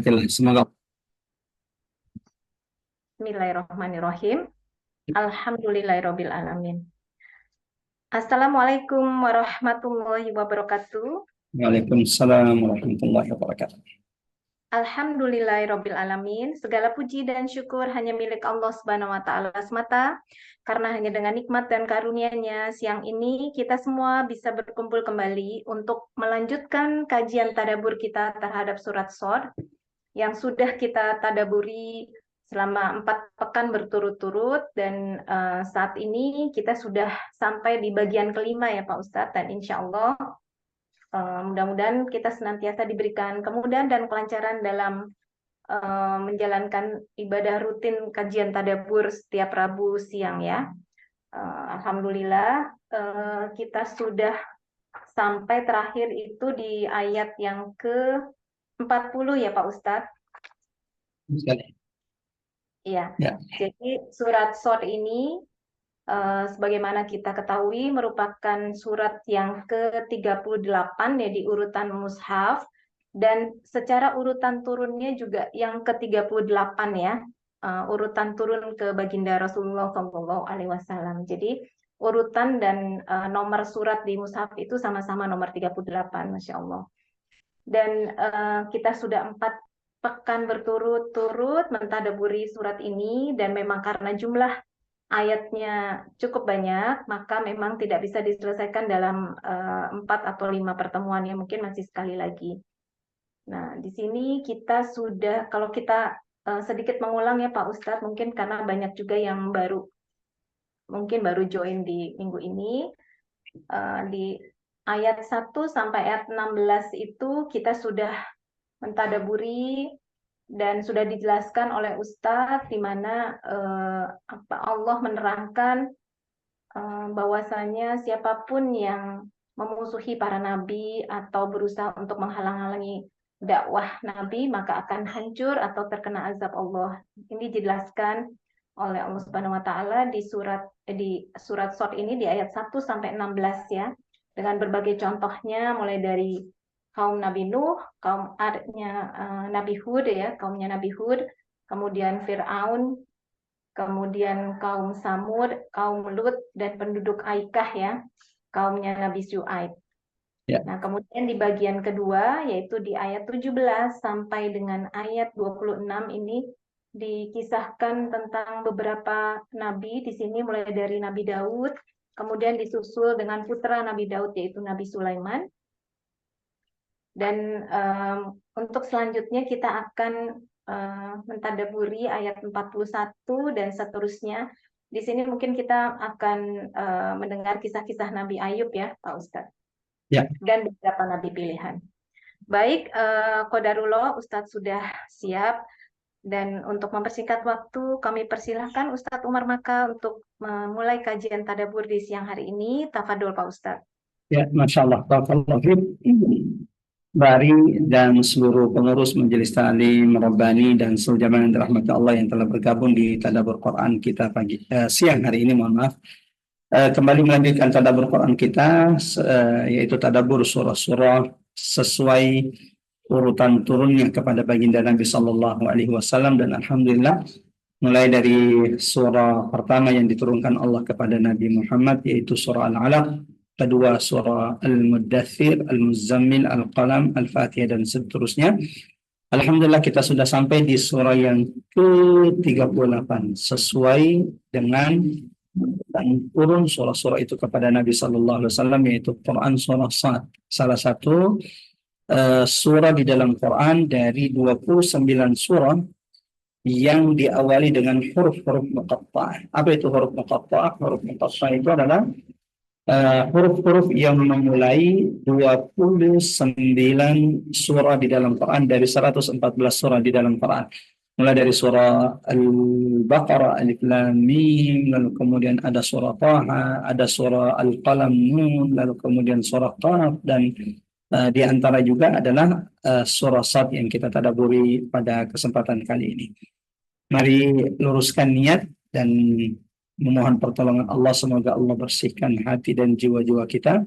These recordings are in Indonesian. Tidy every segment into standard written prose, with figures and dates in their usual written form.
Semoga. Bismillahirrahmanirrahim. Alhamdulillahirabbil alamin. Assalamualaikum warahmatullahi wabarakatuh. Waalaikumsalam warahmatullahi wabarakatuh. Alhamdulillahirabbil alamin. Segala puji dan syukur hanya milik Allah Subhanahu wa taala semata. Karena hanya dengan nikmat dan karunia-Nya siang ini kita semua bisa berkumpul kembali untuk melanjutkan kajian tadabbur kita terhadap surat Shad yang sudah kita tadaburi selama 4 pekan berturut-turut, dan saat ini kita sudah sampai di bagian kelima ya Pak Ustadz, dan insya Allah mudah-mudahan kita senantiasa diberikan kemudahan dan kelancaran dalam menjalankan ibadah rutin kajian tadabbur setiap Rabu siang ya. Alhamdulillah kita sudah sampai terakhir itu di ayat yang ke-40 ya Pak Ustadz. Iya, Ya. jadi surat Shad ini sebagaimana kita ketahui merupakan surat yang ke-38 ya di urutan mushaf, dan secara urutan turunnya juga yang ke-38 ya, urutan turun ke baginda Rasulullah SAW. Jadi urutan dan nomor surat di mushaf itu sama-sama nomor 38, Masya Allah. Dan kita sudah 4 pekan berturut-turut mentadaburi surat ini, dan memang karena jumlah ayatnya cukup banyak, maka memang tidak bisa diselesaikan dalam 4 atau 5 pertemuan, ya mungkin masih sekali lagi. Nah, di sini kita sudah, kalau kita sedikit mengulang ya Pak Ustadz, mungkin karena banyak juga yang mungkin baru join di minggu ini, di ayat 1 sampai ayat 16 itu kita sudah mentadaburi dan sudah dijelaskan oleh Ustadz di mana Allah menerangkan bahwasanya siapapun yang memusuhi para nabi atau berusaha untuk menghalang-halangi dakwah nabi maka akan hancur atau terkena azab Allah. Ini dijelaskan oleh Allah Subhanahu wa taala di surat Shad ini di ayat 1 sampai 16 ya. Dengan berbagai contohnya mulai dari kaum Nabi Nuh, kaum adnya Nabi Hud ya, kaumnya Nabi Hud, kemudian Fir'aun, kemudian kaum Samud, kaum Lut, dan penduduk Aikah ya, kaumnya Nabi Syuaib. Ya. Nah, kemudian di bagian kedua, yaitu di ayat 17 sampai dengan ayat 26 ini dikisahkan tentang beberapa nabi di sini mulai dari Nabi Daud, kemudian disusul dengan putra Nabi Daud yaitu Nabi Sulaiman. Dan untuk selanjutnya kita akan mentadaburi ayat 41 dan seterusnya. Di sini mungkin kita akan mendengar kisah-kisah Nabi Ayub ya Pak Ustadz. Ya. Dan beberapa nabi pilihan. Baik, Qadarullah, Ustadz sudah siap. Dan untuk mempersingkat waktu, kami persilahkan Ustadz Umar Maka untuk memulai kajian tadabbur di siang hari ini. Tafadhol Pak Ustadz. Ya, Masya Allah. Bari dan seluruh pengurus Majelis Ta'lim Rabbani dan seluruh jamaah yang dirahmati Allah yang telah bergabung di tadabbur Quran kita siang hari ini, mohon maaf. Kembali melanjutkan tadabbur Quran kita, yaitu tadabbur surah-surah sesuai urutan turunnya kepada baginda Nabi Sallallahu Alaihi Wasallam, dan alhamdulillah mulai dari surah pertama yang diturunkan Allah kepada Nabi Muhammad yaitu surah Al-Alaq, kedua surah Al-Muddathir, Al-Muzammil, Al-Qalam, Al-Fatihah, dan seterusnya. Alhamdulillah kita sudah sampai di surah yang ke-38 sesuai dengan turun surah-surah itu kepada Nabi Sallallahu Alaihi Wasallam, yaitu Quran surah Shad, salah satu surah di dalam Quran dari 29 surah yang diawali dengan huruf-huruf muqatta'ah. Apa itu huruf muqatta'ah? Huruf muqatta'ah itu adalah huruf-huruf yang memulai 29 surah di dalam Quran dari 114 surah di dalam Quran. Mulai dari surah Al-Baqarah, Alif Lam Mim, lalu kemudian ada surah Taha, ada surah Al-Qalam, Nun, lalu kemudian surah Qaf, dan di antara juga adalah surah Shad yang kita tadabburi pada kesempatan kali ini. Mari luruskan niat dan memohon pertolongan Allah, semoga Allah bersihkan hati dan jiwa-jiwa kita.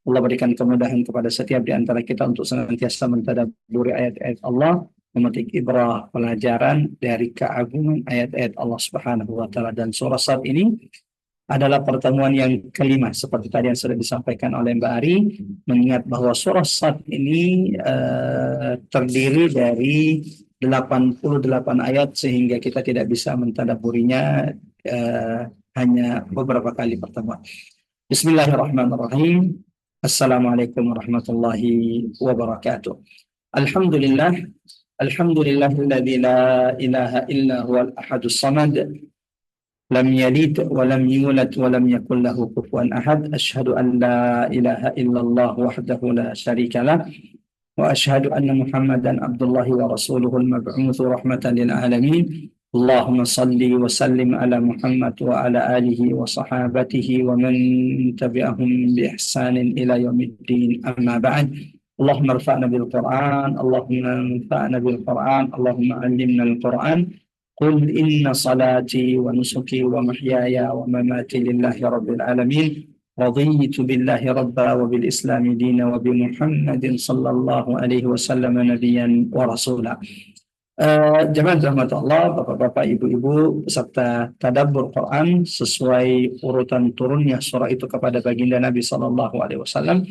Allah berikan kemudahan kepada setiap di antara kita untuk senantiasa mentadabburi ayat-ayat Allah, memetik ibrah, pelajaran dari keagungan ayat-ayat Allah Subhanahu wa taala. Dan surah Sad ini adalah pertemuan yang kelima seperti tadi yang sudah disampaikan oleh Mbak Ari, mengingat bahwa surah Sad ini terdiri dari 88 ayat sehingga kita tidak bisa mentadabburinya hanya beberapa kali pertemuan. Bismillahirrahmanirrahim. Assalamualaikum warahmatullahi wabarakatuh. Alhamdulillah, alhamdulillahilladzi la ilaha illa huwal ahadus samad. لم يلد ولم يولد ولم يكن له كفوا أحد أشهد أن لا إله إلا الله وحده لا شريك له وأشهد أن محمدا عبد الله ورسوله المبعوث رحمة للعالمين اللهم صل وسلم على محمد وعلى آله وصحابته ومن تبعهم بإحسان إلى يوم الدين أما بعد اللهم ارفعنا بالقرآن اللهم انفعنا بالقرآن اللهم علمنا القرآن قل إن صلاتي ونسكي ومحياي ومماتي لله رب العالمين رضيت بالله ربا وبالإسلام دينا وبمحمد صلى الله عليه وسلم نبيا ورسولا. Jemaah rahmat Allah, bapak-bapak, ibu-ibu, peserta tadabbur Quran sesuai urutan turunnya surah itu kepada baginda Nabi Sallallahu Alaihi Wasallam.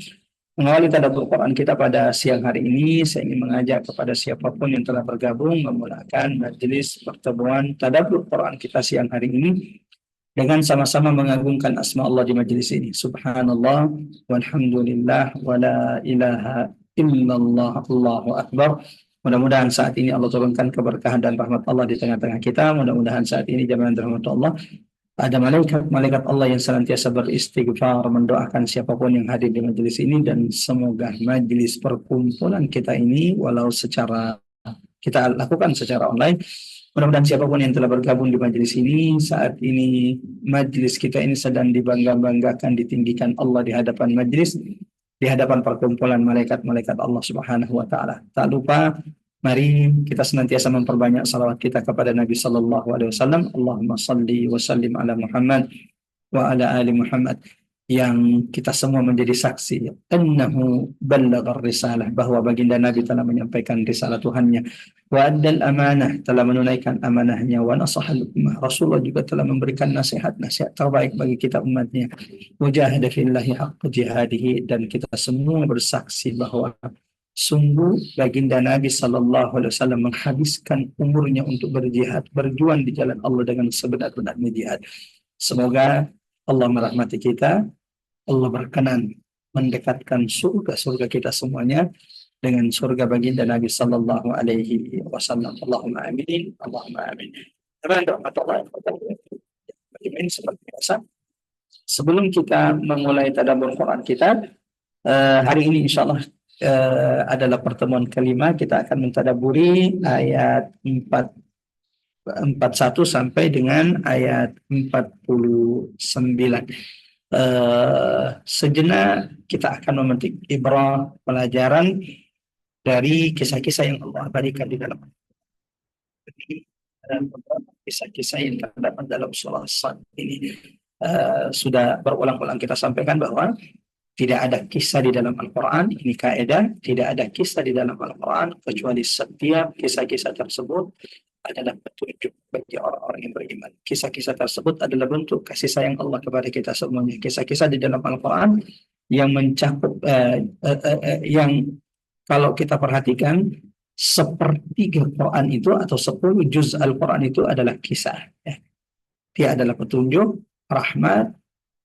Mengawali tadabbur Quran kita pada siang hari ini, saya ingin mengajak kepada siapapun yang telah bergabung memulakan majelis pertemuan tadabbur Quran kita siang hari ini dengan sama-sama mengagungkan asma Allah di majelis ini. Subhanallah, walhamdulillah, wala ilaha illallah, Allahu Akbar. Mudah-mudahan saat ini Allah turunkan keberkahan dan rahmat Allah di tengah-tengah kita. Mudah-mudahan saat ini jamaah rahmat Allah ada malaikat Allah yang senantiasa beristighfar mendoakan siapapun yang hadir di majelis ini, dan semoga majelis perkumpulan kita ini walau secara kita lakukan secara online, mudah-mudahan siapapun yang telah bergabung di majelis ini saat ini majelis kita ini sedang dibangga-banggakan, ditinggikan Allah di hadapan majelis, di hadapan perkumpulan malaikat-malaikat Allah Subhanahu wa taala. Tak lupa mari kita senantiasa memperbanyak salawat kita kepada Nabi sallallahu alaihi wasallam. Allahumma salli wa sallim ala Muhammad wa ala ali Muhammad, yang kita semua menjadi saksi annahu ballaghar risalah, bahwa baginda Nabi telah menyampaikan risalah Tuhannya, wa addal amanah, telah menunaikan amanahnya, wa nasahal ummah, Rasulullah juga telah memberikan nasihat-nasihat terbaik bagi kita umatnya, wajahada fillahi haqqa jihadihi, dan kita semua bersaksi bahwa sungguh baginda Nabi sallallahu alaihi wasallam menghabiskan umurnya untuk berjihad, berjuang di jalan Allah dengan sebenar-benarnya jihad. Semoga Allah merahmati kita, Allah berkenan mendekatkan surga kita semuanya dengan surga baginda Nabi sallallahu alaihi wasallam. Allahumma amin, Allahumma amin. Teman-teman, seperti biasa, sebelum kita memulai tadabbur Quran kita, hari ini insyaallah adalah pertemuan kelima, kita akan mentadabburi ayat 41 sampai dengan ayat 49. Sejenak kita akan memetik ibrah, pelajaran dari kisah-kisah yang Allah berikan di dalam kisah-kisah yang terdapat dalam surah Sad ini. Sudah berulang-ulang kita sampaikan bahwa tidak ada kisah di dalam Al-Quran, ini kaidah, tidak ada kisah di dalam Al-Quran kecuali setiap kisah-kisah tersebut adalah petunjuk bagi orang-orang yang beriman. Kisah-kisah tersebut adalah bentuk kasih sayang Allah kepada kita semuanya. Kisah-kisah di dalam Al-Quran yang mencakup, yang kalau kita perhatikan, sepertiga Quran itu atau 10 juz Al-Quran itu adalah kisah. Dia adalah petunjuk, rahmat,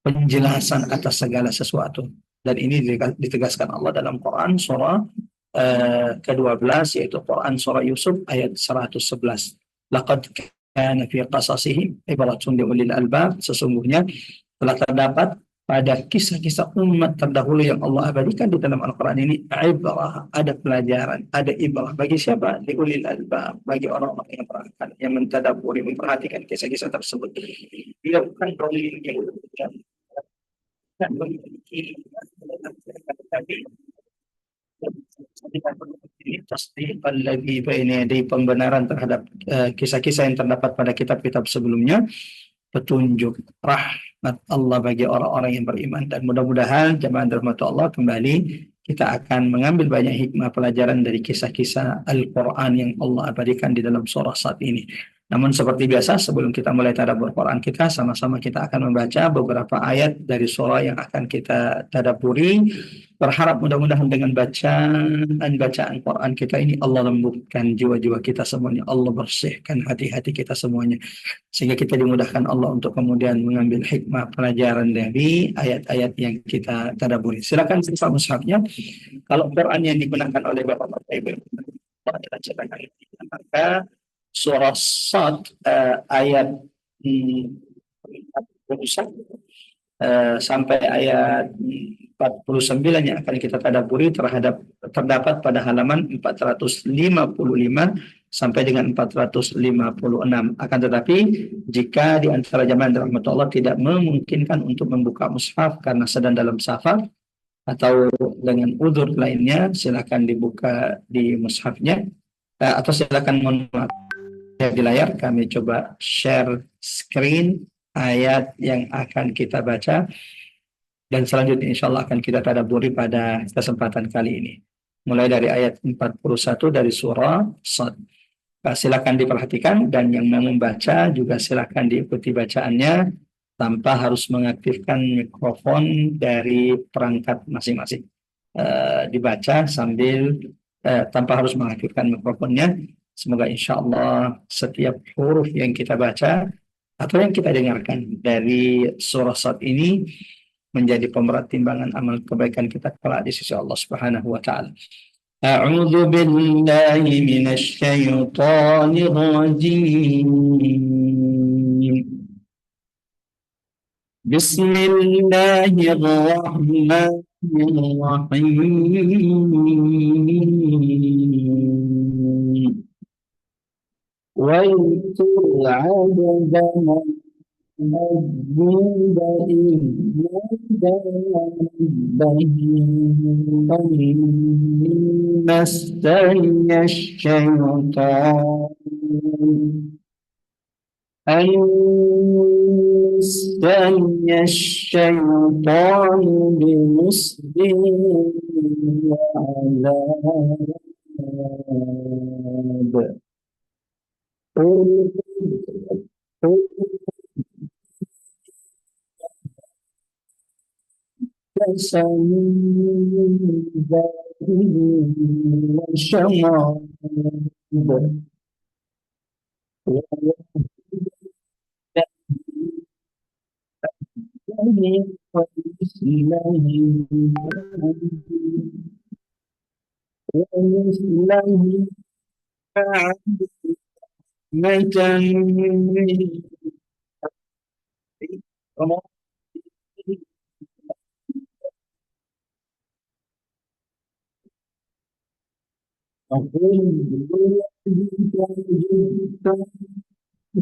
penjelasan atas segala sesuatu. Dan ini ditegaskan Allah dalam Quran surah ke-12, yaitu Quran surah Yusuf ayat 111. Laqad kana fi qasasihim ibratun li ulil albab, sesungguhnya telah terdapat pada kisah-kisah umat terdahulu yang Allah abadikan di dalam Al-Quran ini ibrah, ada pelajaran, ada ibrah bagi siapa? Li ulil albab, bagi orang-orang yang berakal, yang mentadabburi, memperhatikan kisah-kisah tersebut. Dia bukan yang dan memiliki tasdiqan lagi dari pembenaran terhadap kisah-kisah yang terdapat pada kitab-kitab sebelumnya, petunjuk, rahmat Allah bagi orang-orang yang beriman. Dan mudah-mudahan jemaah rahmat Allah kembali kita akan mengambil banyak hikmah pelajaran dari kisah-kisah Al-Quran yang Allah abadikan di dalam surah saat ini. Namun seperti biasa sebelum kita mulai tadabbur Quran kita, sama-sama kita akan membaca beberapa ayat dari surah yang akan kita tadabburi. Berharap mudah-mudahan dengan bacaan Quran kita ini Allah lembutkan jiwa-jiwa kita semuanya, Allah bersihkan hati-hati kita semuanya, sehingga kita dimudahkan Allah untuk kemudian mengambil hikmah pelajaran dari ayat-ayat yang kita tadabburi. Silakan buka mushafnya. Kalau Quran yang digunakan oleh Bapak-bapak Ibu adalah cetakan kita, maka surah Sad ayat 41 sampai ayat 49 yang akan kita tadabburi terdapat pada halaman 455 sampai dengan 456. Akan tetapi jika di antara jamaah rahmatullah tidak memungkinkan untuk membuka mushaf karena sedang dalam safar atau dengan udzur lainnya, silakan dibuka di mushafnya, atau silakan di layar kami coba share screen ayat yang akan kita baca, dan selanjutnya insya Allah akan kita tadabburi pada kesempatan kali ini. Mulai dari ayat 41 dari surah Sad. Silakan diperhatikan, dan yang mau membaca juga silakan diikuti bacaannya tanpa harus mengaktifkan mikrofon dari perangkat masing-masing. Dibaca sambil tanpa harus mengaktifkan mikrofonnya. Semoga insya Allah setiap huruf yang kita baca atau yang kita dengarkan dari surah Sad ini menjadi pemberat timbangan amal kebaikan kita kelak di sisi Allah Subhanahu wa taala. A'udzu billahi minasy syaithanir rajim. Bismillahirrahmanirrahim. واذكر عبدنا أيوب إذ نادى ربه أني مسني الشيطان بنصب وعذاب.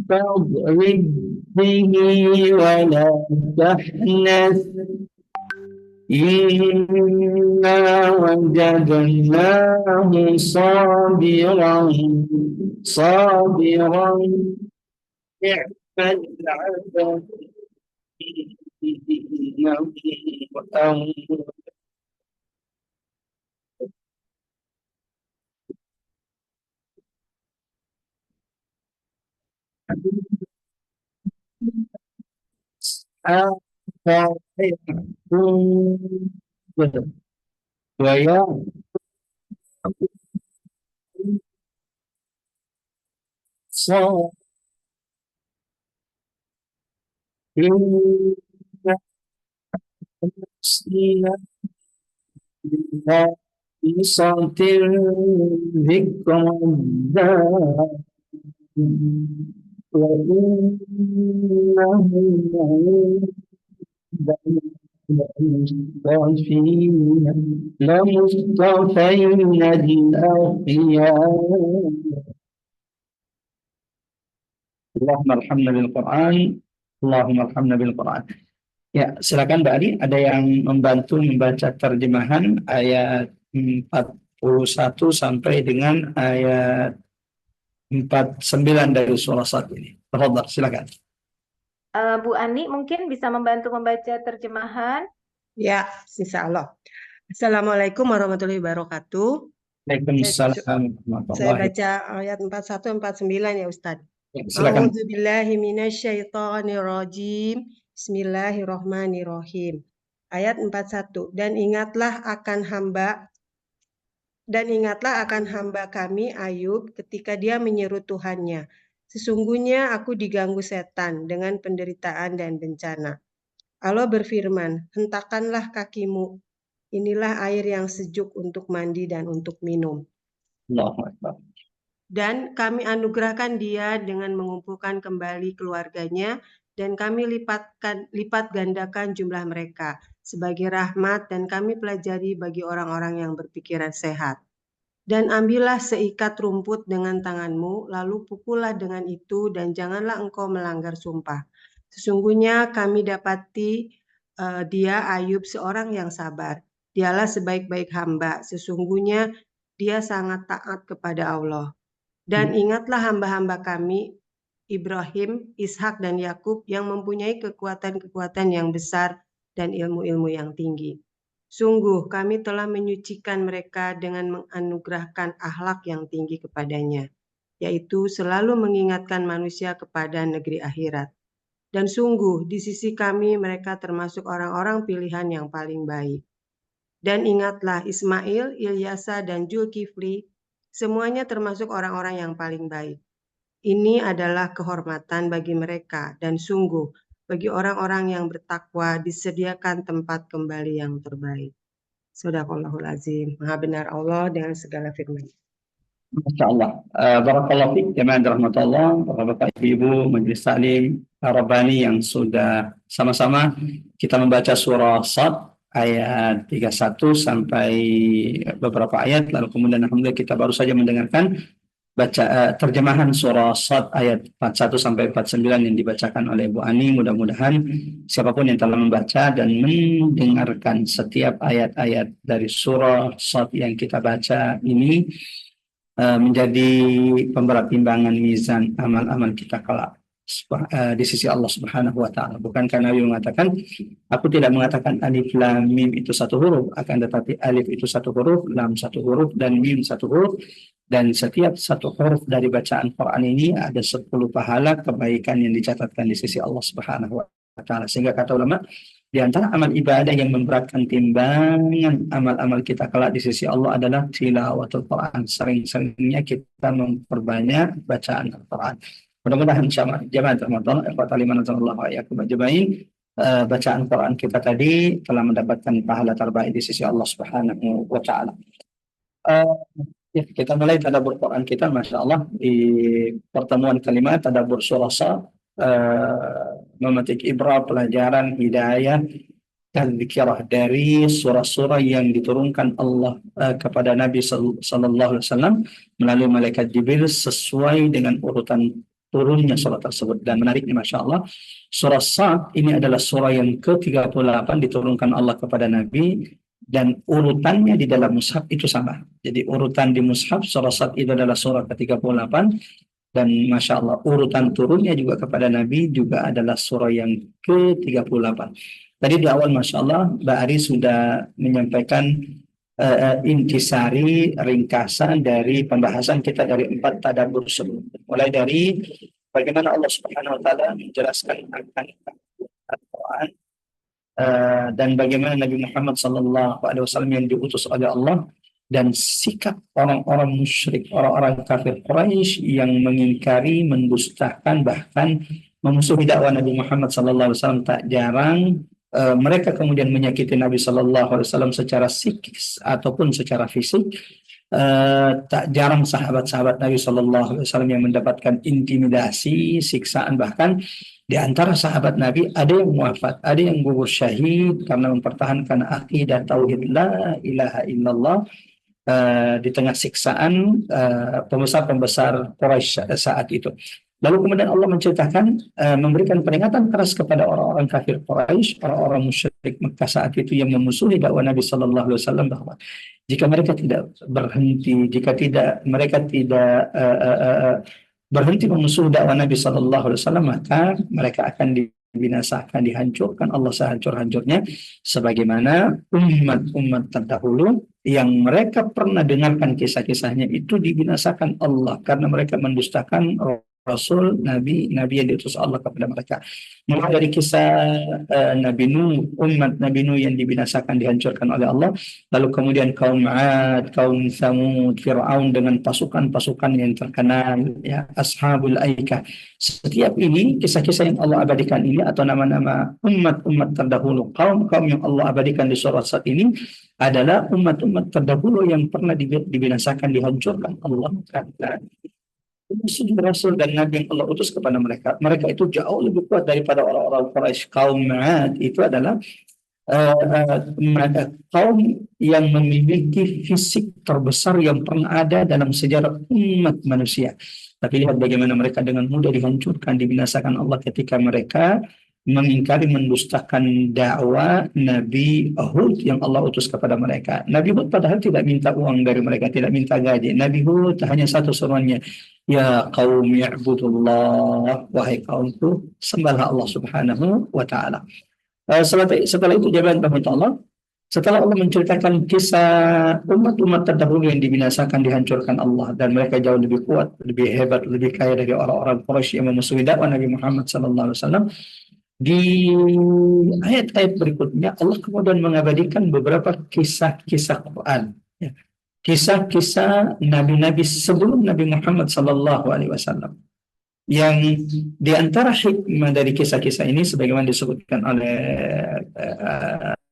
فاضرب به ولا تحنث إنا وجدناه صابرا نعم العبد إنه أواب. لمصطفين الأخيار. Allahumma arhamna bil Quran. Allahumma arhamna bil Quran. Ya, silakan Mbak Ali, ada yang membantu membaca terjemahan ayat 41 sampai dengan ayat 49 dari surah saat ini. Tafadhal, silakan. Bu Ani mungkin bisa membantu membaca terjemahan. Ya, insya Allah. Assalamualaikum warahmatullahi wabarakatuh. Waalaikumsalam Saya warahmatullahi baca ayat 41 49 ya Ustadz. wabarakatuh. Silakan. A'udzubillahi minasyaitonirrajim. Bismillahirrahmanirrahim. Ayat 41. Dan ingatlah akan hamba kami Ayub ketika dia menyeru Tuhannya. Sesungguhnya aku diganggu setan dengan penderitaan dan bencana. Allah berfirman, hentakkanlah kakimu. Inilah air yang sejuk untuk mandi dan untuk minum. Allahu Akbar. Dan kami anugerahkan dia dengan mengumpulkan kembali keluarganya, dan kami lipat gandakan jumlah mereka sebagai rahmat, dan kami pelajari bagi orang-orang yang berpikiran sehat. Dan ambillah seikat rumput dengan tanganmu, lalu pukullah dengan itu, dan janganlah engkau melanggar sumpah. Sesungguhnya kami dapati dia Ayub seorang yang sabar. Dialah sebaik-baik hamba. Sesungguhnya dia sangat taat kepada Allah. Dan ingatlah hamba-hamba kami, Ibrahim, Ishak, dan Yakub yang mempunyai kekuatan-kekuatan yang besar dan ilmu-ilmu yang tinggi. Sungguh kami telah menyucikan mereka dengan menganugerahkan akhlak yang tinggi kepadanya, yaitu selalu mengingatkan manusia kepada negeri akhirat. Dan sungguh di sisi kami mereka termasuk orang-orang pilihan yang paling baik. Dan ingatlah Ismail, Ilyasa, dan Zulkifli, semuanya termasuk orang-orang yang paling baik. Ini adalah kehormatan bagi mereka, dan sungguh bagi orang-orang yang bertakwa disediakan tempat kembali yang terbaik. Shadaqallahul azim. Maha benar Allah dengan segala firman. Masya Allah. Barakallahu fiik jemaah rahmatullah, Bapak-bapak Ibu Majelis Taklim Rabbani yang sudah sama-sama kita membaca surah Shad ayat 31 sampai beberapa ayat, lalu kemudian alhamdulillah kita baru saja mendengarkan terjemahan surah Shad ayat 41 sampai 49 yang dibacakan oleh Bu Ani. Mudah-mudahan siapapun yang telah membaca dan mendengarkan setiap ayat-ayat dari surah Shad yang kita baca ini menjadi pemberat timbangan mizan amal-amal kita kelak di sisi Allah Subhanahu wa taala. Bukankah Nabi mengatakan, aku tidak mengatakan alif lam mim itu satu huruf, akan tetapi alif itu satu huruf, lam satu huruf, dan mim satu huruf, dan setiap satu huruf dari bacaan Quran ini ada 10 pahala kebaikan yang dicatatkan di sisi Allah Subhanahu wa taala. Sehingga kata ulama, di antara amal ibadah yang memberatkan timbangan amal-amal kita kelak di sisi Allah adalah tilawatul Quran. Sering-seringnya kita memperbanyak bacaan Al-Quran. Mudah-mudahan jemaah rahmatullah bacaan Quran kita tadi telah mendapatkan pahala terbaik di sisi Allah Subhanahu wa taala. Kita mulai tadabbur Quran kita, Masya Allah, di pertemuan kelima tadabbur surah Shad, memetik ibrah, pelajaran, hidayah, dan zikirah dari surah-surah yang diturunkan Allah kepada Nabi Sallallahu Alaihi Wasallam melalui malaikat Jibril sesuai dengan urutan turunnya surah tersebut. Dan menariknya, Masya Allah, surah Shad ini adalah surah yang ke-38 diturunkan Allah kepada Nabi, dan urutannya di dalam mushaf itu sama. Jadi urutan di mushaf surah Shad itu adalah surah ke-38, dan Masya Allah urutan turunnya juga kepada Nabi juga adalah surah yang ke-38. Tadi di awal Masya Allah Mbak Ari sudah menyampaikan intisari ringkasan dari pembahasan kita dari 4 tadabbur sebelumnya. Mulai dari bagaimana Allah Subhanahu wa taala menjelaskan akan Al-Quran, dan bagaimana Nabi Muhammad sallallahu alaihi wasallam yang diutus oleh Allah, dan sikap orang-orang musyrik, orang-orang kafir Quraisy yang mengingkari, mendustakan, bahkan memusuhi dakwah Nabi Muhammad sallallahu alaihi wasallam. Tak jarang mereka kemudian menyakiti Nabi sallallahu alaihi wasallam secara psikis ataupun secara fisik. Tak jarang sahabat-sahabat Nabi sallallahu alaihi wasallam yang mendapatkan intimidasi, siksaan, bahkan di antara sahabat Nabi ada yang wafat, ada yang gugur syahid karena mempertahankan akidah tauhid la ilaha illallah di tengah siksaan pembesar-pembesar Quraisy saat itu. Lalu kemudian Allah menceritakan, memberikan peringatan keras kepada orang-orang kafir Quraisy, orang-orang musyrik Mekah saat itu yang memusuhi dakwah Nabi Sallallahu Alaihi Wasallam, bahwa jika mereka tidak berhenti, jika mereka tidak berhenti memusuhi dakwah Nabi Sallallahu Alaihi Wasallam, maka mereka akan dibinasakan, dihancurkan Allah sehancur-hancurnya, sebagaimana umat-umat terdahulu yang mereka pernah dengarkan kisah-kisahnya itu dibinasakan Allah karena mereka mendustakan Rasul, Nabi yang diutus Allah kepada mereka. Mulai dari kisah Nabi Nuh, umat Nabi Nuh yang dibinasakan, dihancurkan oleh Allah, lalu kemudian kaum Ad, kaum Tsamud, Fir'aun dengan pasukan-pasukan yang terkenal, ya, Ashabul Aikah. Setiap ini, kisah-kisah yang Allah abadikan ini atau nama-nama umat-umat terdahulu, kaum-kaum yang Allah abadikan di surat saat ini adalah umat-umat terdahulu yang pernah dibinasakan, dihancurkan Allah karena Rasul dan Nabi yang Allah utus kepada mereka. Mereka itu jauh lebih kuat daripada orang-orang Quraisy. Kaum Ad itu adalah kaum yang memiliki fisik terbesar yang pernah ada dalam sejarah umat manusia. Tapi lihat bagaimana mereka dengan mudah dihancurkan, dibinasakan Allah ketika mereka mengingkari, mendustakan dakwah Nabi Hud yang Allah utus kepada mereka. Nabi Hud padahal tidak minta uang dari mereka, tidak minta gaji. Nabi Hud hanya satu seruannya, ya qaum ya'budullah, wahai kaumku, sembahlah Allah Subhanahu wa taala. Setelah itu jawaban Allah, setelah Allah menceritakan kisah umat-umat terdahulu yang dibinasakan, dihancurkan Allah, dan mereka jauh lebih kuat, lebih hebat, lebih kaya dari orang-orang Quraisy yang memusuhi dakwah Nabi Muhammad SAW. Di ayat-ayat berikutnya Allah kemudian mengabadikan beberapa kisah-kisah Quran, ya. Kisah-kisah nabi-nabi sebelum Nabi Muhammad SAW, yang di antara hikmah dari kisah-kisah ini sebagaimana disebutkan oleh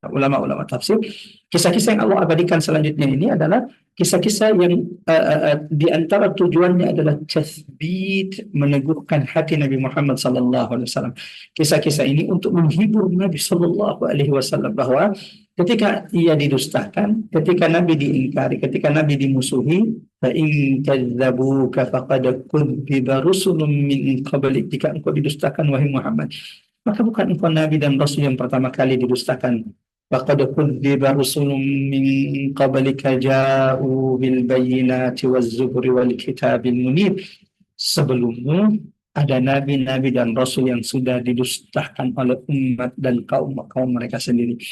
ulama-ulama tafsir, kisah-kisah yang Allah abadikan selanjutnya ini adalah kisah-kisah yang di antara tujuannya adalah tathbit, meneguhkan hati Nabi Muhammad SAW. Kisah-kisah ini untuk menghibur Nabi SAW bahwa ketika ia didustakan, ketika Nabi diingkari, ketika Nabi dimusuhi, fa in kadzdzabuka faqad kudziba rusulun min qablik, jika engkau didustakan wahai Muhammad, maka bukan engkau Nabi dan Rasul yang pertama kali didustakan. Faqad kudziba rusulun min qablika ja'u bil bayyinati waz zuburi wal kitabil munir. Sebelummu ada nabi-nabi dan rasul yang sudah didustakan oleh umat dan kaum mereka sendiri.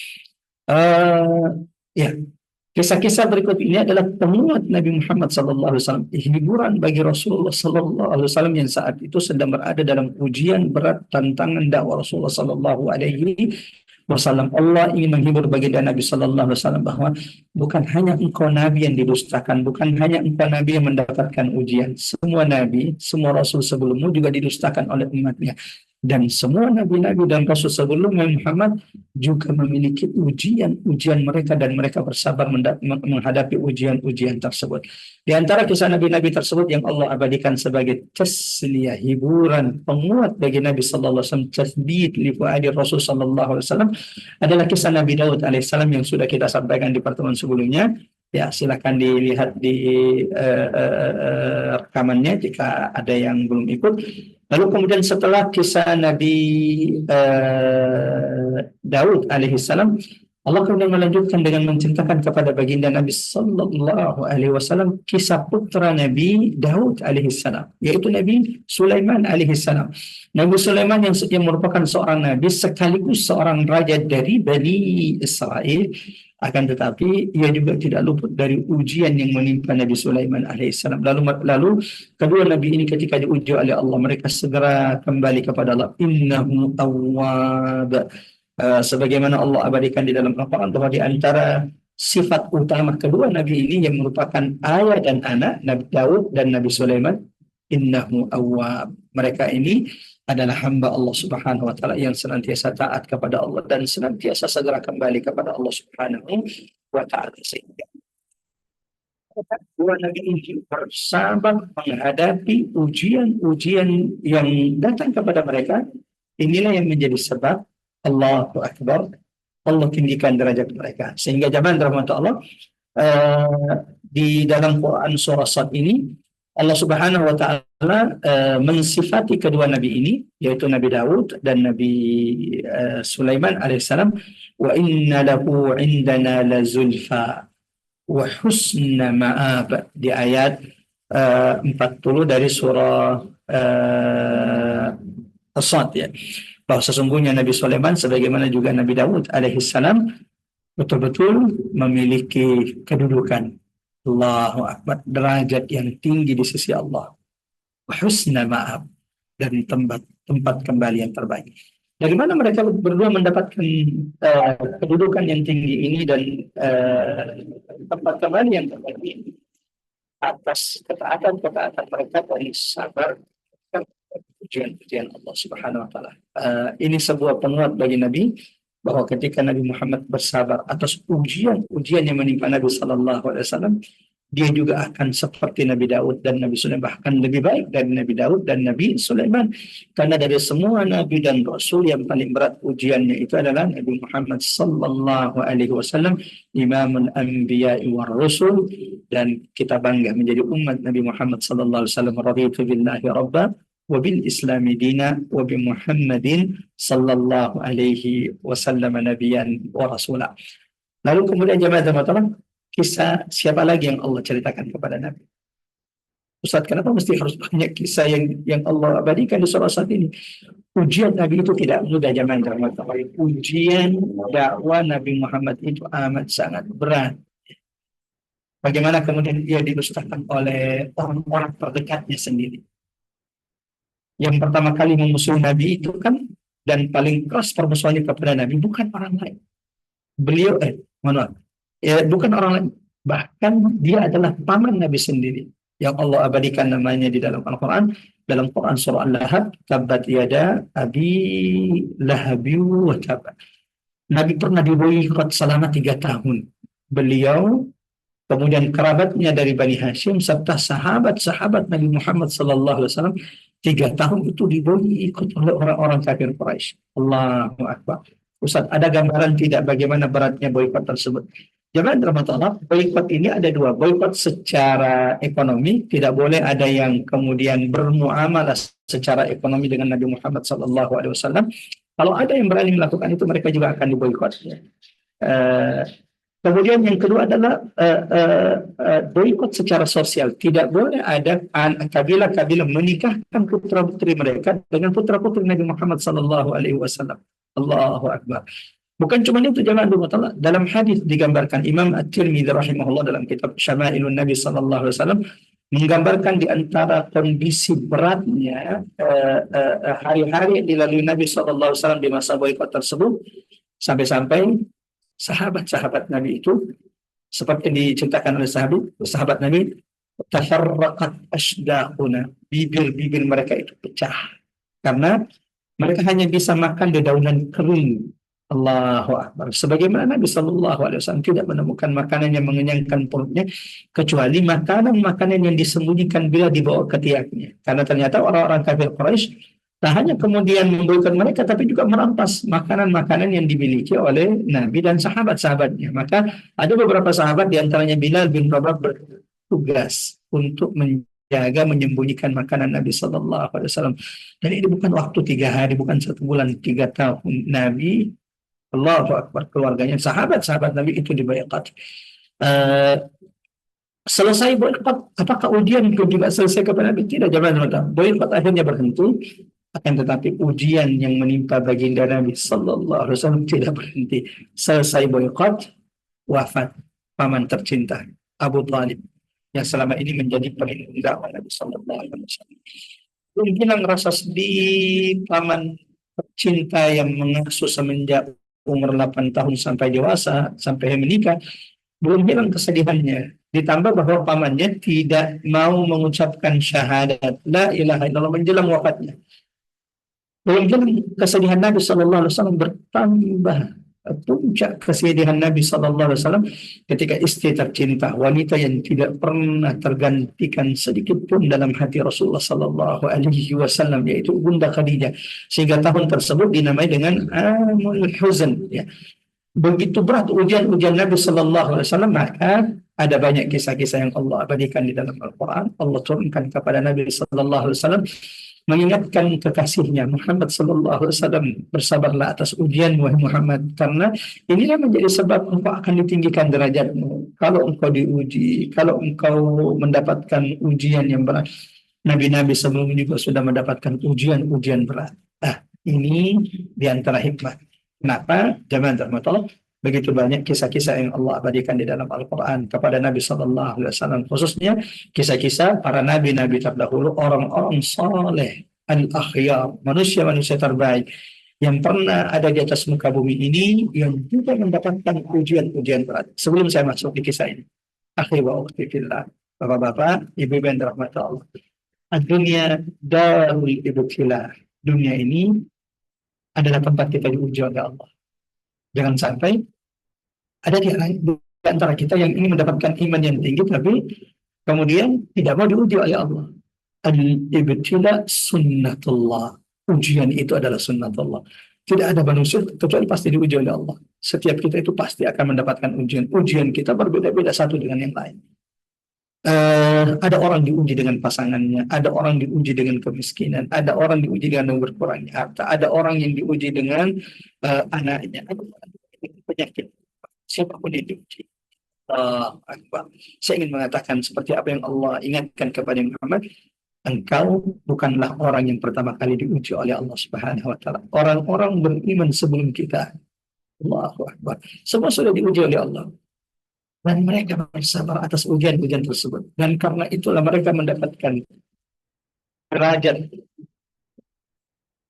Ya, kisah-kisah berikut ini adalah penguat Nabi Muhammad SAW, hiburan bagi Rasulullah SAW yang saat itu sedang berada dalam ujian berat tantangan dakwah Rasulullah SAW. Allah ingin menghibur baginda Nabi SAW bahwa bukan hanya engkau Nabi yang didustakan, bukan hanya engkau Nabi yang mendapatkan ujian, semua Nabi, semua Rasul sebelummu juga didustakan oleh umatnya. Dan semua nabi-nabi dan rasul sebelum Muhammad juga memiliki ujian mereka, dan mereka bersabar menghadapi ujian tersebut. Di antara kisah nabi-nabi tersebut yang Allah abadikan sebagai tasliyah, hiburan, penguat bagi Nabi sallallahu alaihi wasallam, tasbit li fuadi Rasul sallallahu alaihi wasallam, adalah kisah Nabi Daud alaihissalam yang sudah kita sampaikan di pertemuan sebelumnya. Ya, silakan dilihat di rekamannya jika ada yang belum ikut. Lalu kemudian setelah kisah Nabi Daud alaihissalam, Allah kemudian melanjutkan dengan menceritakan kepada baginda Nabi sallallahu alaihi wasallam kisah putra Nabi Daud alaihissalam, yaitu Nabi Sulaiman alaihissalam. Nabi Sulaiman yang merupakan seorang nabi sekaligus seorang raja dari Bani Israel. Akan tetapi ia juga tidak luput dari ujian yang menimpa Nabi Sulaiman alaihissalam. Lalu kedua nabi ini ketika diuji oleh Allah, mereka segera kembali kepada Allah. Innahu awwab. Sebagaimana Allah abadikan di dalam Al-Quran bahwa di antara sifat utama kedua nabi ini yang merupakan ayah dan anak, Nabi Daud dan Nabi Sulaiman, innahu awwab. Mereka ini adalah hamba Allah Subhanahu wa taala yang senantiasa taat kepada Allah dan senantiasa segera kembali kepada Allah Subhanahu wa taala. Sehingga dua nabi ini bersabar menghadapi ujian-ujian yang datang kepada mereka. Inilah yang menjadi sebab Allahu Akbar, Allah tinggikan derajat mereka. Sehingga jamaah rahmat Allah, di dalam Quran surah Sad ini Allah Subhanahu wa taala mensifati kedua nabi ini, yaitu Nabi Daud dan Nabi Sulaiman alaihissalam, wa inna lahu indana lazulfa wa husna ma'ab, di ayat 40 dari surah As-Sad, ya. bahwa sesungguhnya Nabi Sulaiman sebagaimana juga Nabi Daud alaihissalam betul-betul memiliki kedudukan, Allahu Akbar, derajat yang tinggi di sisi Allah, husna ma'ab, dan tempat kembali yang terbaik. Dari mana mereka berdua mendapatkan kedudukan yang tinggi ini dan tempat kembali yang terbaik ini? Atas ketaatan mereka dari sabar dan ujian Allah Subhanahu wa taala. Ini sebuah penguat bagi Nabi bahwa ketika Nabi Muhammad bersabar atas ujian yang menimpa Nabi sallallahu alaihi wasallam, dia juga akan seperti Nabi Daud dan Nabi Sulaiman, bahkan lebih baik dari Nabi Daud dan Nabi Sulaiman. Karena dari semua nabi dan rasul yang paling berat ujiannya itu adalah Nabi Muhammad sallallahu alaihi wasallam, imamul anbiya'i war rusul, dan kita bangga menjadi umat Nabi Muhammad sallallahu alaihi wasallam. Raditu billahi rabba wa bil islami dina wa bi Muhammadin sallallahu alaihi wasallam nabiyyan wa rasula. Lalu kemudian jemaah teman-teman, kisah siapa lagi yang Allah ceritakan kepada Nabi? Ustaz, kenapa mesti harus banyak kisah yang Allah abadikan di surah saat ini? Ujian Nabi itu tidak mudah jemaah teman-teman. Ujian dakwah Nabi Muhammad itu amat sangat berat. Bagaimana kemudian dia didustakan oleh orang-orang terdekatnya sendiri. Yang pertama kali memusuhi Nabi itu kan, dan paling keras permusuhannya kepada Nabi bukan orang lain. Beliau, bukan orang lain. Bahkan dia adalah paman Nabi sendiri. Yang Allah abadikan namanya di dalam Al-Quran. Dalam Quran surah Al-Lahab, Tabbat yada Abi Lahabi wa Tabbat. Nabi pernah diboikot selama 3 tahun. Beliau, kemudian kerabatnya dari Bani Hashim, serta sahabat-sahabat Nabi Muhammad SAW, 3 tahun itu diboikot oleh orang-orang kafir Quraisy. Allahu Akbar. Ustaz, ada gambaran tidak bagaimana beratnya boikot tersebut? Jangan dramatis. Boikot ini ada 2. Boikot secara ekonomi, tidak boleh ada yang kemudian bermuamalah secara ekonomi dengan Nabi Muhammad SAW. Kalau ada yang berani melakukan itu, mereka juga akan diboikot. Kemudian yang kedua adalah boikot secara sosial. Tidak boleh ada kabilah-kabilah menikahkan putra-putri mereka dengan putra-putri Nabi Muhammad SAW. Allahu Akbar. Bukan cuma itu jemaah Allah. Dalam hadis digambarkan Imam At-Tirmidzi rahimahullah dalam kitab Syama'ilun Nabi SAW menggambarkan di antara kondisi beratnya hari-hari yang dilalui Nabi SAW di masa boikot tersebut, sampai-sampai sahabat-sahabat Nabi itu seperti diceritakan oleh sahabat Nabi, tafarraqat ashdaquna, bibir-bibir mereka itu pecah karena mereka hanya bisa makan dedaunan kering. Allahu Akbar. Sebagaimana Nabi SAW tidak menemukan makanan yang mengenyangkan perutnya kecuali makanan-makanan yang disembunyikan bila dibawa ke tiaknya. Karena ternyata orang-orang kafir Quraisy tak hanya kemudian memboikot mereka, tapi juga merampas makanan-makanan yang dimiliki oleh Nabi dan sahabat-sahabatnya. Maka ada beberapa sahabat, diantaranya Bilal bin Rabah, bertugas untuk menyembunyikan makanan Nabi SAW. Dan ini bukan waktu 3 hari, bukan 1 bulan, 3 tahun. Nabi, Allahu Akbar, keluarganya, sahabat-sahabat Nabi itu diboikot. Selesai boikot, apakah ujian itu juga selesai kepada Nabi? Tidak, jangan. Boikot akhirnya berhenti. Akan tetapi ujian yang menimpa baginda Nabi Sallallahu Alaihi Wasallam tidak berhenti. Selesai boikot, wafat paman tercinta Abu Thalib yang selama ini menjadi pelindung dakwah Nabi Sallallahu Alaihi Wasallam. Belum hilang rasa sedih paman tercinta yang mengasuh semenjak umur 8 tahun sampai dewasa, sampai menikah. Belum hilang kesedihannya. Ditambah bahwa pamannya tidak mau mengucapkan syahadat la ilaha illallah menjelang wafatnya. Belum hilang kesedihan Nabi Sallallahu Alaihi Wasallam, bertambah puncak kesedihan Nabi Sallallahu Alaihi Wasallam ketika istri tercinta, wanita yang tidak pernah tergantikan sedikit pun dalam hati Rasulullah Sallallahu Alaihi Wasallam, yaitu Bunda Khadijah, sehingga tahun tersebut dinamai dengan Amul Huzn. Ya. Begitu berat ujian Nabi Sallallahu Alaihi Wasallam, maka ada banyak kisah-kisah yang Allah abadikan di dalam Al-Quran. Allah turunkan kepada Nabi Sallallahu Alaihi Wasallam mengingatkan kekasihnya Muhammad Sallallahu Alaihi Wasallam, bersabarlah atas ujian wahai Muhammad, karena inilah menjadi sebab engkau akan ditinggikan derajatmu. Kalau engkau diuji, kalau engkau mendapatkan ujian yang berat, nabi-nabi sebelumnya juga sudah mendapatkan ujian berat. Ini di antara hikmah. Kenapa? Jamaah rahmatullah, begitu banyak kisah-kisah yang Allah abadikan di dalam Al-Quran kepada Nabi Sallallahu Alaihi Wasallam, khususnya kisah-kisah para nabi-nabi terdahulu, orang-orang saleh, al-akhyar, manusia-manusia terbaik yang pernah ada di atas muka bumi ini, yang juga mendapatkan ujian-ujian berat. Sebelum saya masuk di kisah ini, akhi wa ukhti fillah, bapak-bapak, ibu-ibu yang dirahmati Allah, dunia darul ibtilah, dunia ini adalah tempat kita diuji oleh Allah. Jangan sampai ada di antara kita yang ingin mendapatkan iman yang tinggi, tapi kemudian tidak mau diuji oleh Allah. Al-ibtila sunnatullah. Ujian itu adalah sunnatullah. Tidak ada manusia kecuali pasti diuji oleh Allah. Setiap kita itu pasti akan mendapatkan ujian. Ujian kita berbeda-beda satu dengan yang lain. Ada orang diuji dengan pasangannya, ada orang diuji dengan kemiskinan, ada orang diuji dengan berkurangnya harta, ada orang yang diuji dengan anaknya, ada orang dengan penyakit. Siapapun yang diuji. Akbar. Saya ingin mengatakan seperti apa yang Allah ingatkan kepada Muhammad, engkau bukanlah orang yang pertama kali diuji oleh Allah Subhanahu wa taala. Orang-orang beriman sebelum kita, Allahu Akbar, semua sudah diuji oleh Allah. Dan mereka bersabar atas ujian-ujian tersebut. Dan karena itulah mereka mendapatkan derajat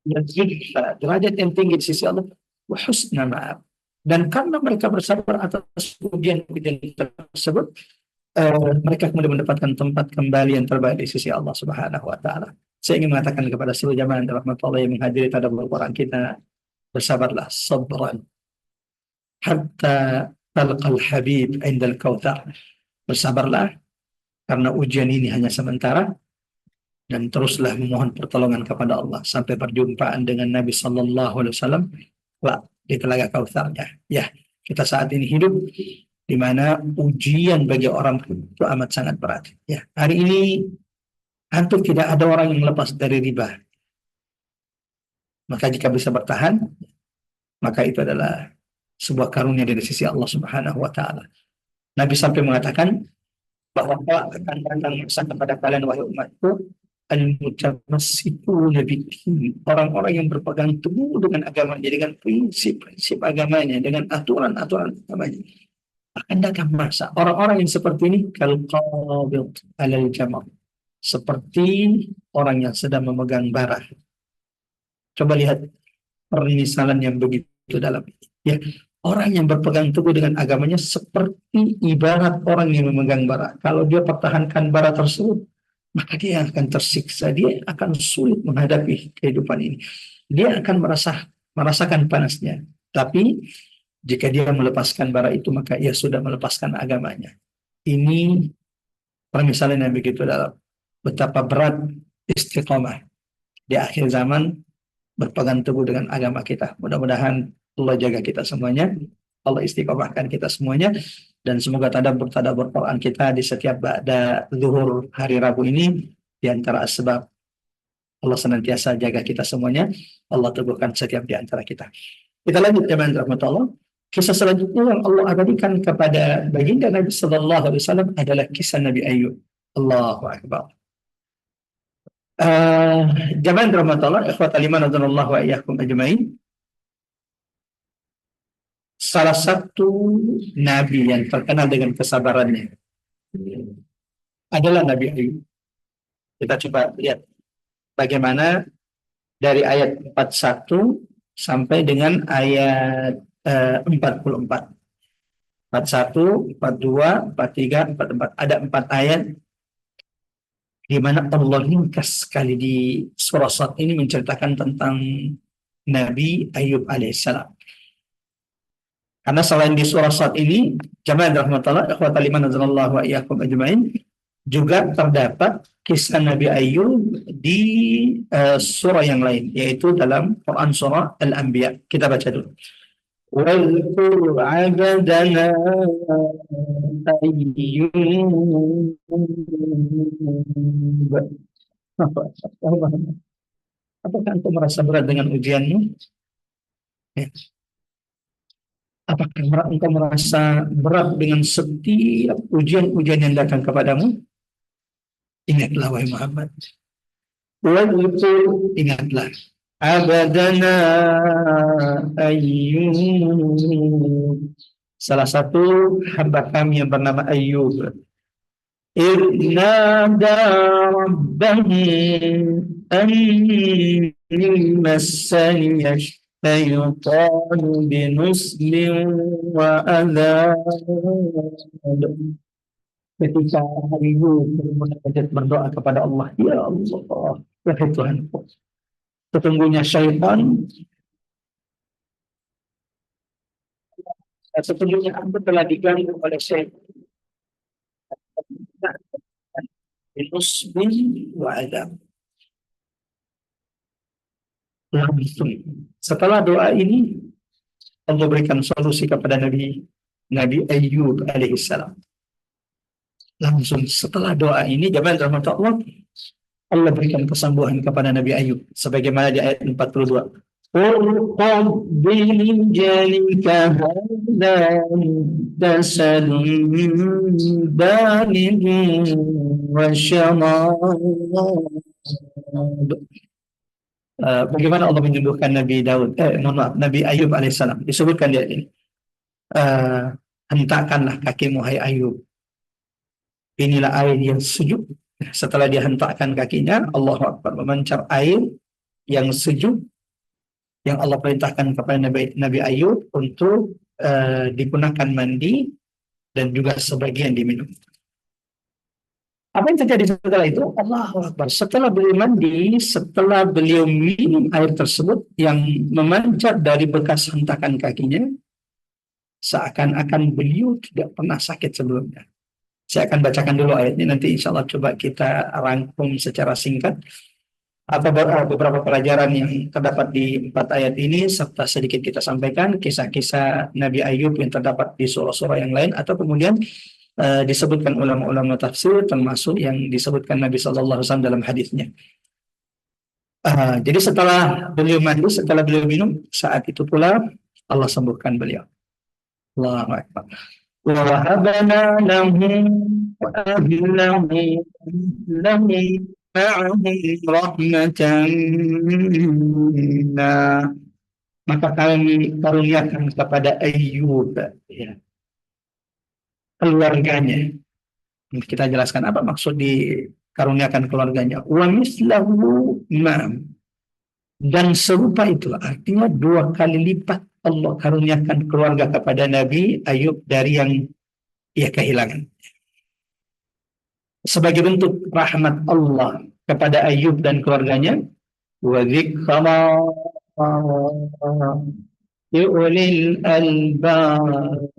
yang tinggi, derajat yang tinggi di sisi Allah. Wa husna ma'ab. Dan karena mereka bersabar atas ujian-ujian tersebut, mereka kemudian mendapatkan tempat kembali yang terbaik di sisi Allah Subhanahu wa taala. Saya ingin mengatakan kepada seluruh jamaah yang rahmatullah yang menghadiri tadabbur Quran kita, bersabarlah, sabran hatta talqal habib indal kautsar. Bersabarlah karena ujian ini hanya sementara, dan teruslah memohon pertolongan kepada Allah sampai perjumpaan dengan Nabi sallallahu alaihi wasallam di telaga Kautsarnya. Ya, kita saat ini hidup di mana ujian bagi orang itu amat sangat berat. Ya, hari ini hampir tidak ada orang yang lepas dari riba. Maka jika bisa bertahan, maka itu adalah sebuah karunia dari sisi Allah Subhanahu wa taala. Nabi sampai mengatakan bahwa akan datang masa kepada kalian wahai umatku, al-mutamassikuna bid-din, orang-orang yang berpegang teguh dengan agamanya, dengan prinsip-prinsip agamanya, dengan aturan-aturan agamanya. Akan datang masa orang-orang yang seperti ini kal-qabid alal jamar, seperti orang yang sedang memegang bara. Coba lihat permisalan yang begitu dalam ini. Ya, orang yang berpegang teguh dengan agamanya seperti ibarat orang yang memegang bara. Kalau dia pertahankan bara tersebut, maka dia akan tersiksa, dia akan sulit menghadapi kehidupan ini. Dia akan merasakan panasnya. Tapi jika dia melepaskan bara itu, maka ia sudah melepaskan agamanya. Ini permisalan yang begitu dalam betapa berat istiqomah di akhir zaman, berpegang teguh dengan agama kita. Mudah-mudahan Allah jaga kita semuanya, Allah istiqomahkan kita semuanya, dan semoga tadabbur Quran kita di setiap ba'da zuhur hari Rabu ini di antara sebab Allah senantiasa jaga kita semuanya, Allah teguhkan setiap di antara kita. Kita lanjut ya rahmatullah. Kisah selanjutnya yang Allah abadikan kepada baginda Nabi sallallahu alaihi wasallam adalah kisah Nabi Ayub. Allahu akbar. Jamaah rahmatullah, ikhwatal iman radhiyallahu wa iyyakum ajmain. Salah satu nabi yang terkenal dengan kesabarannya adalah Nabi Ayub. Kita coba lihat bagaimana dari ayat 41 sampai dengan ayat 44. 41, 42, 43, 44. Ada 4 ayat di mana Allah ringkas sekali di surah Sad ini menceritakan tentang Nabi Ayub alaihissalam. Karena selain di surah Sad ini, jamaah rahmatullah, ikhwatal iman wa iyyakum ajmain, juga terdapat kisah Nabi Ayub di surah yang lain, yaitu dalam Quran surah Al-Anbiya. Kita baca dulu. Wal-qur 'abdana Ayyub. Apakah engkau merasa berat dengan ujianmu? Ya. Apakah engkau merasa berat dengan setiap ujian-ujian yang datang kepadamu? Ingatlah wahai Muhammad. Ingatlah abadana Ayyub. Salah satu hamba kami yang bernama Ayyub. Irnada rabbahu anni massani asyaitan binusbin wa adab. Ketika Ayyub berdoa kepada Allah, ya Allah, wahai Tuhanku, sesungguhnya aku telah diganggu oleh syaitan binusbin wa adab. Langsung setelah doa ini Allah berikan solusi kepada Nabi Ayyub alaihissalam. Langsung setelah doa ini jemaah rahmat Allah berikan kesembuhan kepada Nabi Ayyub sebagaimana di ayat 42. Jalika hadza tasalun baligh wa syarab. Bagaimana Allah menyembuhkan Nabi Nabi Ayyub alaihissalam. Disebutkan di ayat ini. Hentakkanlah kakimu hai Ayyub. Inilah air yang sejuk. Setelah dia hentakkan kakinya, Allahu Akbar, memancar air yang sejuk yang Allah perintahkan kepada Nabi Ayyub untuk digunakan mandi dan juga sebagian diminum. Apa yang terjadi setelah itu? Allahu Akbar. Setelah beliau mandi, setelah beliau minum air tersebut yang memancar dari bekas hentakan kakinya, seakan-akan beliau tidak pernah sakit sebelumnya. Saya akan bacakan dulu ayatnya, nanti insya Allah coba kita rangkum secara singkat beberapa pelajaran yang terdapat di 4 ayat ini, serta sedikit kita sampaikan kisah-kisah Nabi Ayyub yang terdapat di surah-surah yang lain, atau kemudian disebutkan ulama-ulama tafsir, termasuk yang disebutkan Nabi SAW dalam hadisnya. Jadi setelah beliau mandi, setelah beliau minum, saat itu pula Allah sembuhkan beliau. Allahu Akbar. Wa wahabna lahu ahlahu ma'ahum rahmatan minna. Maka kami karuniakan kepada Ayyub, ya, keluarganya. Kita jelaskan apa maksud dikaruniakan keluarganya. Wa mislahu ma'am. Dan serupa itu artinya 2 kali lipat Allah karuniakan keluarga kepada Nabi Ayyub dari yang ia kehilangan. Sebagai bentuk rahmat Allah kepada Ayyub dan keluarganya, wa dzikra ulil albab.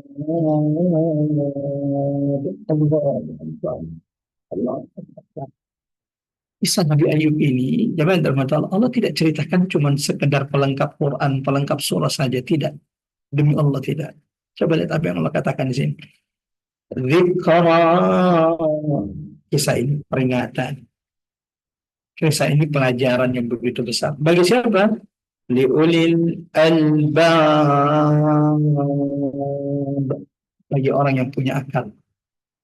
Allah. Kisah Nabi Ayyub ini, jemaah Allah tidak ceritakan cuma sekedar pelengkap Quran, pelengkap surah saja, tidak. Demi Allah tidak. Coba lihat apa yang Allah katakan di sini. Dzikra. Kisah ini peringatan. Kisah ini pelajaran yang begitu besar. Bagi siapa? Liulil albab. Bagi orang yang punya akal.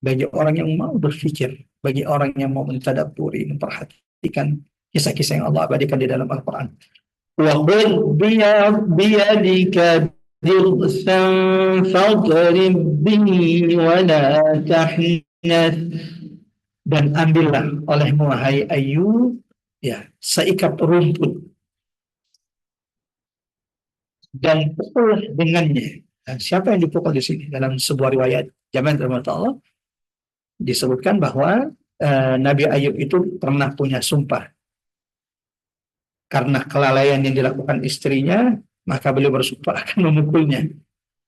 Bagi orang yang mau berpikir. Bagi orang yang mau mentadabburi, memperhatikan kisah-kisah yang Allah abadikan di dalam Al-Quran. Wa qul biyadika dirsan fadrib bihi wa la tahnath. Dan ambillah olehmu wahai Ayyub, ya, seikat rumput dan pukul dengannya. Dan siapa yang dipukul di sini? Dalam sebuah riwayat zaman Allah disebutkan bahwa Nabi Ayyub itu pernah punya sumpah karena kelalaian yang dilakukan istrinya, maka beliau bersumpah akan memukulnya,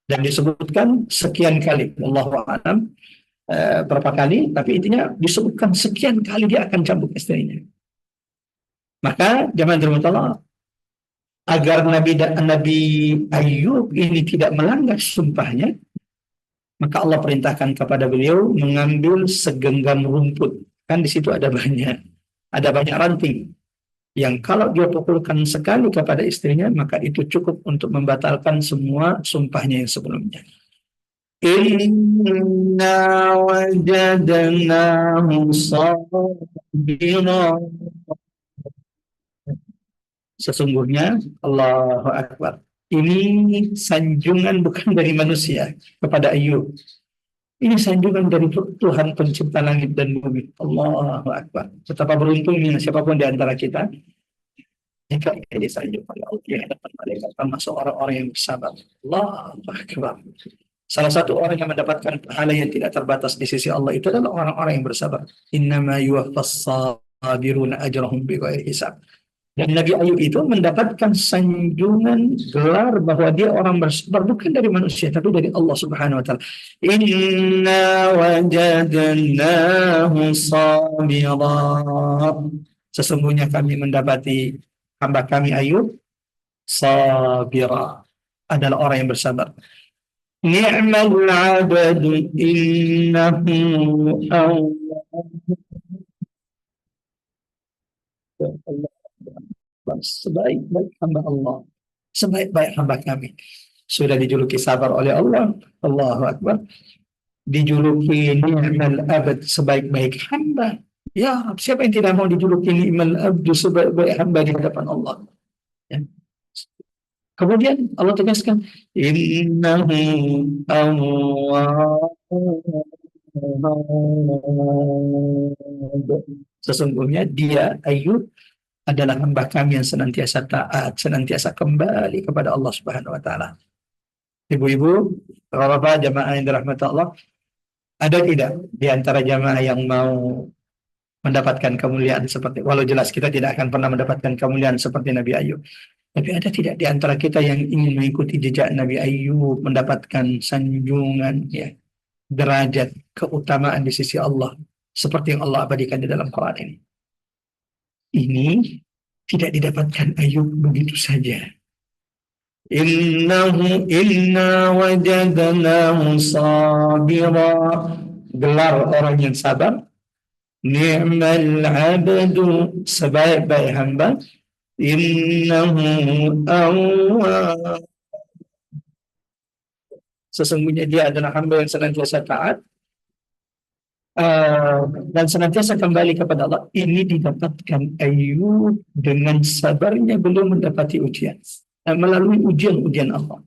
dan disebutkan sekian kali. Wallahu a'lam berapa kali, tapi intinya disebutkan sekian kali dia akan cambuk istrinya. Maka jemaah Allah, agar Nabi Ayyub ini tidak melanggar sumpahnya, maka Allah perintahkan kepada beliau mengambil segenggam rumput. Kan di situ ada banyak ranting yang kalau dia pukulkan sekali kepada istrinya, maka itu cukup untuk membatalkan semua sumpahnya yang sebelumnya. Inna wajadnahu sabira. Sesungguhnya Allahu Akbar. Ini sanjungan bukan dari manusia kepada Ayub. Ini sanjungan dari Tuhan pencipta langit dan bumi. Allahu Akbar. Betapa beruntungnya siapapun di antara kita jika ia disanjung oleh Allah di hadapan malaikat, termasuk orang-orang yang bersabar. Allahu Akbar. Salah satu orang yang mendapatkan pahala yang tidak terbatas di sisi Allah itu adalah orang-orang yang bersabar. Innama yuwaffas sabiruna ajrahum bighairi hisab. Dan Nabi Ayub itu mendapatkan sanjungan gelar bahwa dia orang bersabar bukan dari manusia tapi dari Allah Subhanahu wa taala. Inna wajadnahu sabira. Sesungguhnya kami mendapati hamba kami Ayub sabira, adalah orang yang bersabar. Ni'mal 'abdu innahu awwab. Sebaik-baik hamba Allah, sebaik-baik hamba kami sudah dijuluki sabar oleh Allah. Allahu Akbar. Dijuluki ni'mal abd, sebaik-baik hamba. Ya, siapa yang tidak mau dijuluki ni'mal abd, sebaik-baik hamba di hadapan Allah, ya. Kemudian Allah tegaskan innahu awwab, sesungguhnya dia Ayub adalah hamba kami yang senantiasa taat, senantiasa kembali kepada Allah Subhanahu wa taala. Ibu-ibu, bapak-bapak, jamaah yang dirahmati Allah, ada tidak di antara jamaah yang mau mendapatkan kemuliaan seperti, walau jelas kita tidak akan pernah mendapatkan kemuliaan seperti Nabi Ayub, tapi ada tidak di antara kita yang ingin mengikuti jejak Nabi Ayub, mendapatkan sanjungan, ya, derajat keutamaan di sisi Allah seperti yang Allah abadikan di dalam Quran ini? Ini tidak didapatkan Ayub begitu saja. Inna wajadnahu sabira, gelar orang yang sabar. Ni'mal 'abdu, sebaik-baik hamba. Innahu awwab, sesungguhnya dia adalah hamba yang senantiasa taat dan senantiasa kembali kepada Allah. Ini didapatkan Ayub dengan sabarnya belum mendapati ujian, melalui ujian-ujian Allah.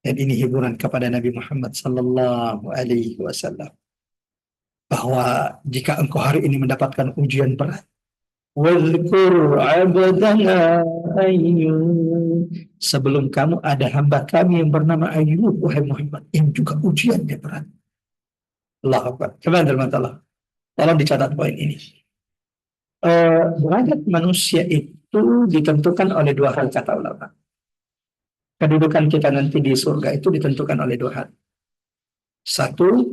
Dan ini hiburan kepada Nabi Muhammad sallallahu alaihi wasallam, bahwa jika engkau hari ini mendapatkan ujian berat, wadhkur abdana Ayub, sebelum kamu ada hamba kami yang bernama Ayub, wahai Muhammad, yang juga ujiannya berat. Allahu Akbar. Kemudian Allah, tolong dicatat poin ini. Derajat manusia itu ditentukan oleh dua hal, kata ulama. Kedudukan kita nanti di surga itu ditentukan oleh dua hal. Satu,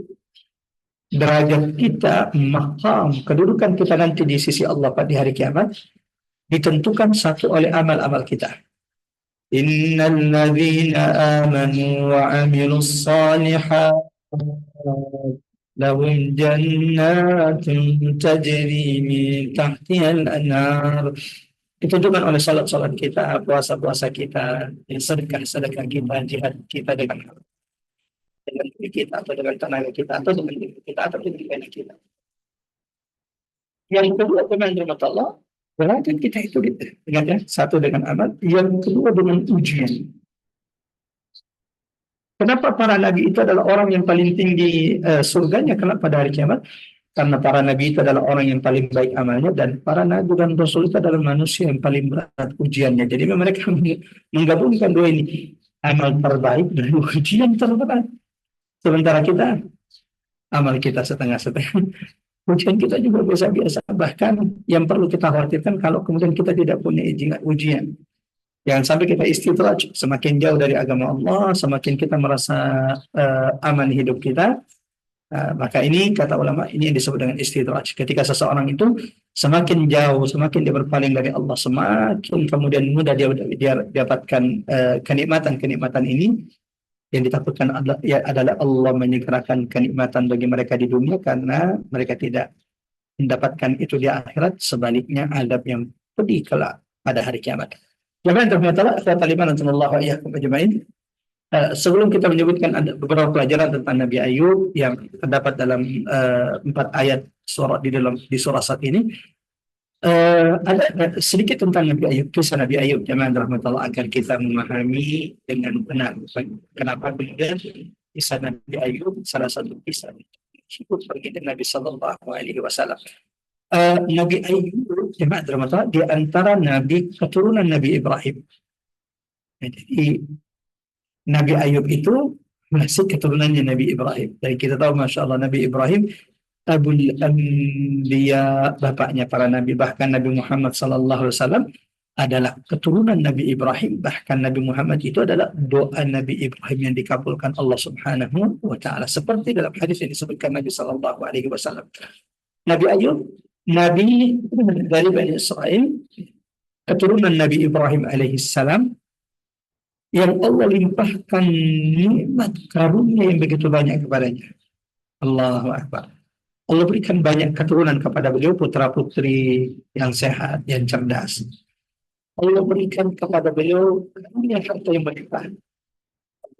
derajat kita, maqam, kedudukan kita nanti di sisi Allah pada hari kiamat ditentukan satu oleh amal-amal kita. Innal ladzina amanu wa 'amilus shalihat lahum jannatun tajri min tahtihal anhar. Ditentukan oleh salat-salat kita, puasa-puasa kita, sedekah-sedekah kita, jihad kita dengan diri kita atau dengan tenaga kita atau dengan diri kita atau dengan diri kita. Yang kedua, teman-teman Allah, derajat kita itu dengan satu dengan amal, yang kedua dengan ujian. Kenapa para nabi itu adalah orang yang paling tinggi surganya kelak pada hari kiamat? Karena para nabi itu adalah orang yang paling baik amalnya, dan para nabi dan rasul itu adalah manusia yang paling berat ujiannya. Jadi mereka menggabungkan dua ini, amal terbaik dan ujian terberat. Sementara kita, amal kita setengah-setengah, ujian kita juga biasa-biasa. Bahkan yang perlu kita khawatirkan kalau kemudian kita tidak punya ujian. Jangan sampai kita istidraj, semakin jauh dari agama Allah, semakin kita merasa aman hidup kita. Maka ini, kata ulama, ini yang disebut dengan istidraj. Ketika seseorang itu semakin jauh, semakin dia berpaling dari Allah, semakin kemudian mudah dia dapatkan kenikmatan-kenikmatan ini. Yang ditakutkan adalah Allah menyegerakan kenikmatan bagi mereka di dunia karena mereka tidak mendapatkan itu di akhirat. Sebaliknya, adab yang pedih kelak pada hari kiamat. Jemaah terhormat, sebelum kita menyebutkan ada beberapa pelajaran tentang Nabi Ayub yang terdapat dalam 4 ayat surat di surah saat ini, Ada sedikit tentang Nabi Ayub, kisah Nabi Ayub, jemaah rahmatullah, agar kita memahami dengan benar kenapa kemudian kisah Nabi Ayub salah satu kisah disebut baginda Nabi Sallallahu Alaihi Wasallam. Nabi Ayub, jemaah rahmatullah, di antara nabi keturunan Nabi Ibrahim. Jadi Nabi Ayub itu masih keturunannya Nabi Ibrahim. Dan kita tahu Masya Allah Nabi Ibrahim Abul Anbiya, bapaknya para nabi, bahkan Nabi Muhammad sallallahu alaihi wasallam adalah keturunan Nabi Ibrahim, bahkan Nabi Muhammad itu adalah doa Nabi Ibrahim yang dikabulkan Allah Subhanahu wa taala, seperti dalam hadis yang disebutkan Nabi sallallahu alaihi wasallam. Nabi Ayub, nabi dari Bani Israel, keturunan Nabi Ibrahim alaihi salam, yang Allah limpahkan nikmat karunia yang begitu banyak kepadanya. Allahu Akbar. Allah berikan banyak keturunan kepada beliau, putra-putri yang sehat, yang cerdas. Allah berikan kepada beliau karunia harta yang berlimpah.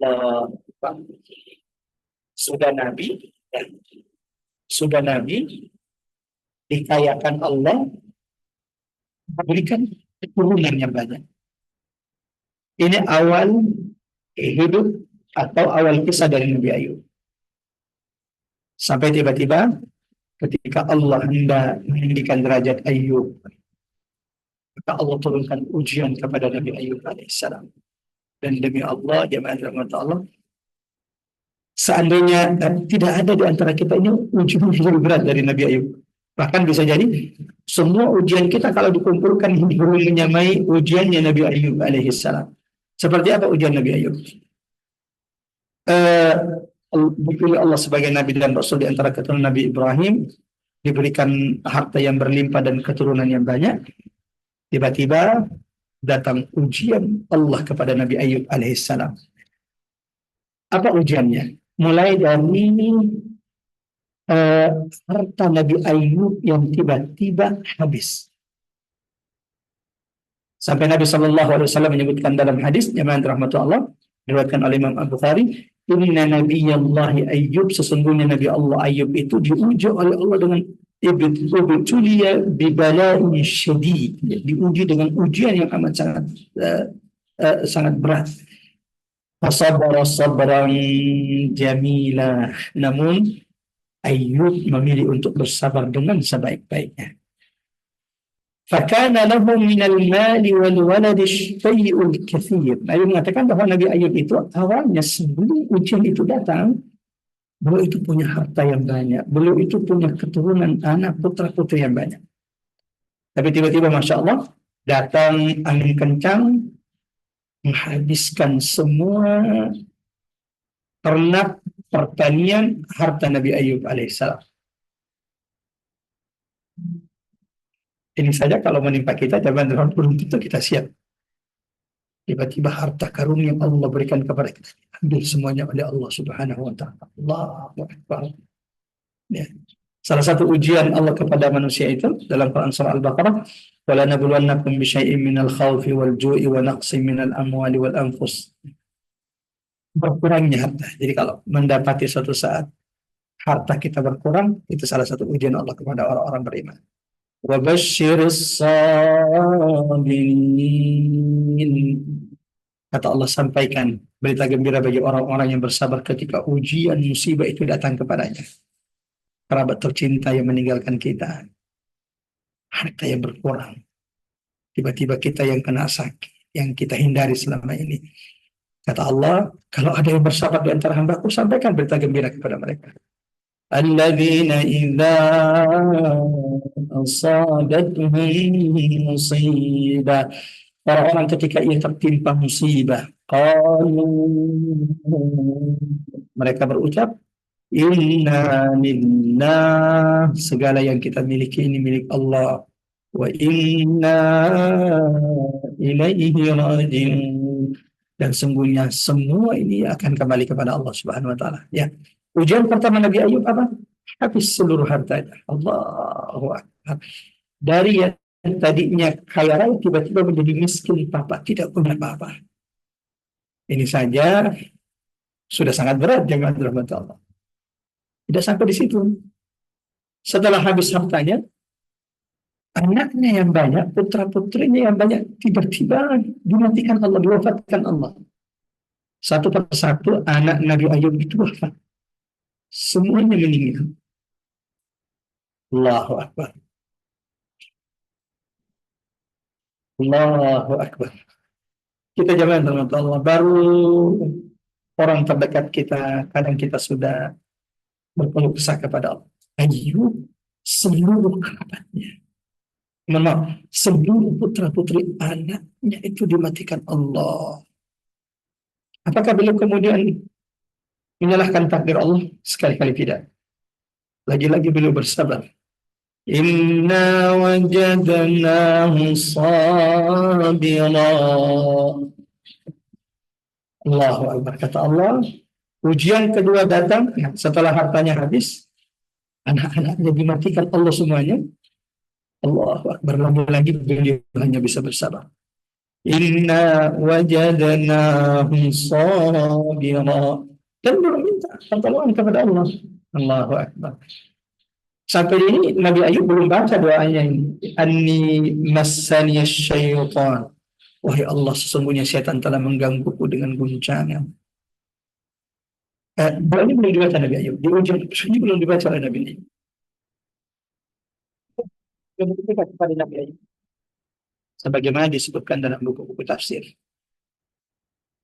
Allah sudah nabi, sudah nabi, dikayakan Allah, berikan keturunan yang banyak. Ini awal hidup atau awal kisah dari Nabi Ayub. Sampai tiba-tiba ketika Allah hendak meninggikan derajat Ayub, maka Allah turunkan ujian kepada Nabi Ayub alaihissalam. Dan demi Allah, jemaah rahmat Allah, seandainya tidak ada di antara kita ini ujian yang lebih berat dari Nabi Ayub. Bahkan bisa jadi semua ujian kita kalau dikumpulkan belum menyamai ujiannya Nabi Ayub alaihissalam. Seperti apa ujian Nabi Ayub? Dipilih Allah sebagai Nabi dan Rasul di antara keturunan Nabi Ibrahim, diberikan harta yang berlimpah dan keturunan yang banyak. Tiba-tiba datang ujian Allah kepada Nabi Ayub alaihissalam. Apa ujiannya? Mulai dari harta Nabi Ayub yang tiba-tiba habis. Sampai Nabi Sallallahu Alaihi Wasallam menyebutkan dalam hadis, jemaah rahmatullah, diriwayatkan oleh Imam Al-Bukhari, inna nabiyallahi Ayyub, sesungguhnya Nabi Allah Ayyub itu diuji oleh Allah dengan ibtuliya bibala'in syadid, diuji dengan ujian yang amat sangat berat. Fasabara sabran jamila, namun Ayyub memilih untuk bersabar dengan sebaik-baiknya. Fakana lahu minal mali wal waladi syai'ul katsir. Nabi mengatakan bahwa Nabi Ayub itu awalnya sebelum ujian itu datang, beliau itu punya harta yang banyak, beliau itu punya keturunan anak putra-putri yang banyak. Tapi tiba-tiba Masya Allah datang angin kencang menghabiskan semua ternak, pertanian, harta Nabi Ayub alaihissalam. Ini saja kalau menimpa kita, zaman belum tentu kita siap. Tiba-tiba harta karunia yang Allah berikan kepada kita, ambil semuanya oleh Allah Subhanahu wa taala. Allahu Akbar. Ya. Salah satu ujian Allah kepada manusia itu dalam Quran surah Al-Baqarah, "Wala nabluwannakum bisyai'in minal khawfi wal ju'i wa naqsin minal amwali wal anfus." Berkurangnya harta. Jadi kalau mendapati suatu saat harta kita berkurang, itu salah satu ujian Allah kepada orang-orang beriman. Wa basyiris sabirin. Kata Allah, sampaikan berita gembira bagi orang-orang yang bersabar ketika ujian musibah itu datang kepadanya. Kerabat tercinta yang meninggalkan kita, harta yang berkurang, tiba-tiba kita yang kena sakit, yang kita hindari selama ini. Kata Allah, kalau ada yang bersabar di antara hamba-Ku, sampaikan berita gembira kepada mereka. Alladzina idza asabatuhum musibah, orang-orang ketika ia tertimpa musibah, qalu, mereka berucap, inna lillah, segala yang kita miliki ini milik Allah, wa inna ilaihi raji'un, dan sungguhnya semua ini akan kembali kepada Allah Subhanahu wa taala. Ya. Ujian pertama Nabi Ayub apa? Habis seluruh hartanya. Allahu Akbar. Dari yang tadinya kaya raya tiba-tiba menjadi miskin papa, tidak punya apa-apa. Ini saja sudah sangat berat, jemaah rahmat Allah. Tidak sampai di situ. Setelah habis hartanya, Anaknya yang banyak, putra-putrinya yang banyak, tiba-tiba dimatikan Allah, diwafatkan Allah. Satu persatu anak Nabi Ayub itu wafat. Semuanya meninggal. Allahu Akbar. Allahu Akbar. Kita jangan dengan Allah. Baru orang terdekat kita, kadang kita sudah berkeluh kesah kepada Allah. Ayub, seluruh kerabatnya, maaf, seluruh putra-putri anaknya itu dimatikan Allah. Apakah beliau kemudian menyalahkan takdir Allah? Sekali-kali tidak. Lagi-lagi beliau bersabar. Inna wajadnahu sabira. Allahu Akbar. Kata Allah, ujian kedua datang setelah hartanya habis, anak-anaknya dimatikan Allah semuanya. Allahu Akbar. Lagi-lagi beliau hanya bisa bersabar. Inna wajadnahu sabira. Dan meminta pertolongan kepada Allah. Allahu Akbar. Sampai ini Nabi Ayub belum baca doanya ini. Anni massani syaitan. Wahai Allah, sesungguhnya setan telah menggangguku dengan guncangan. Doa ini belum dibaca Nabi Ayub. Di ujung ini belum dibaca oleh Nabi Ayub. Belum diberikan kepada Nabi Ayub. Sebagaimana disebutkan dalam buku-buku tafsir.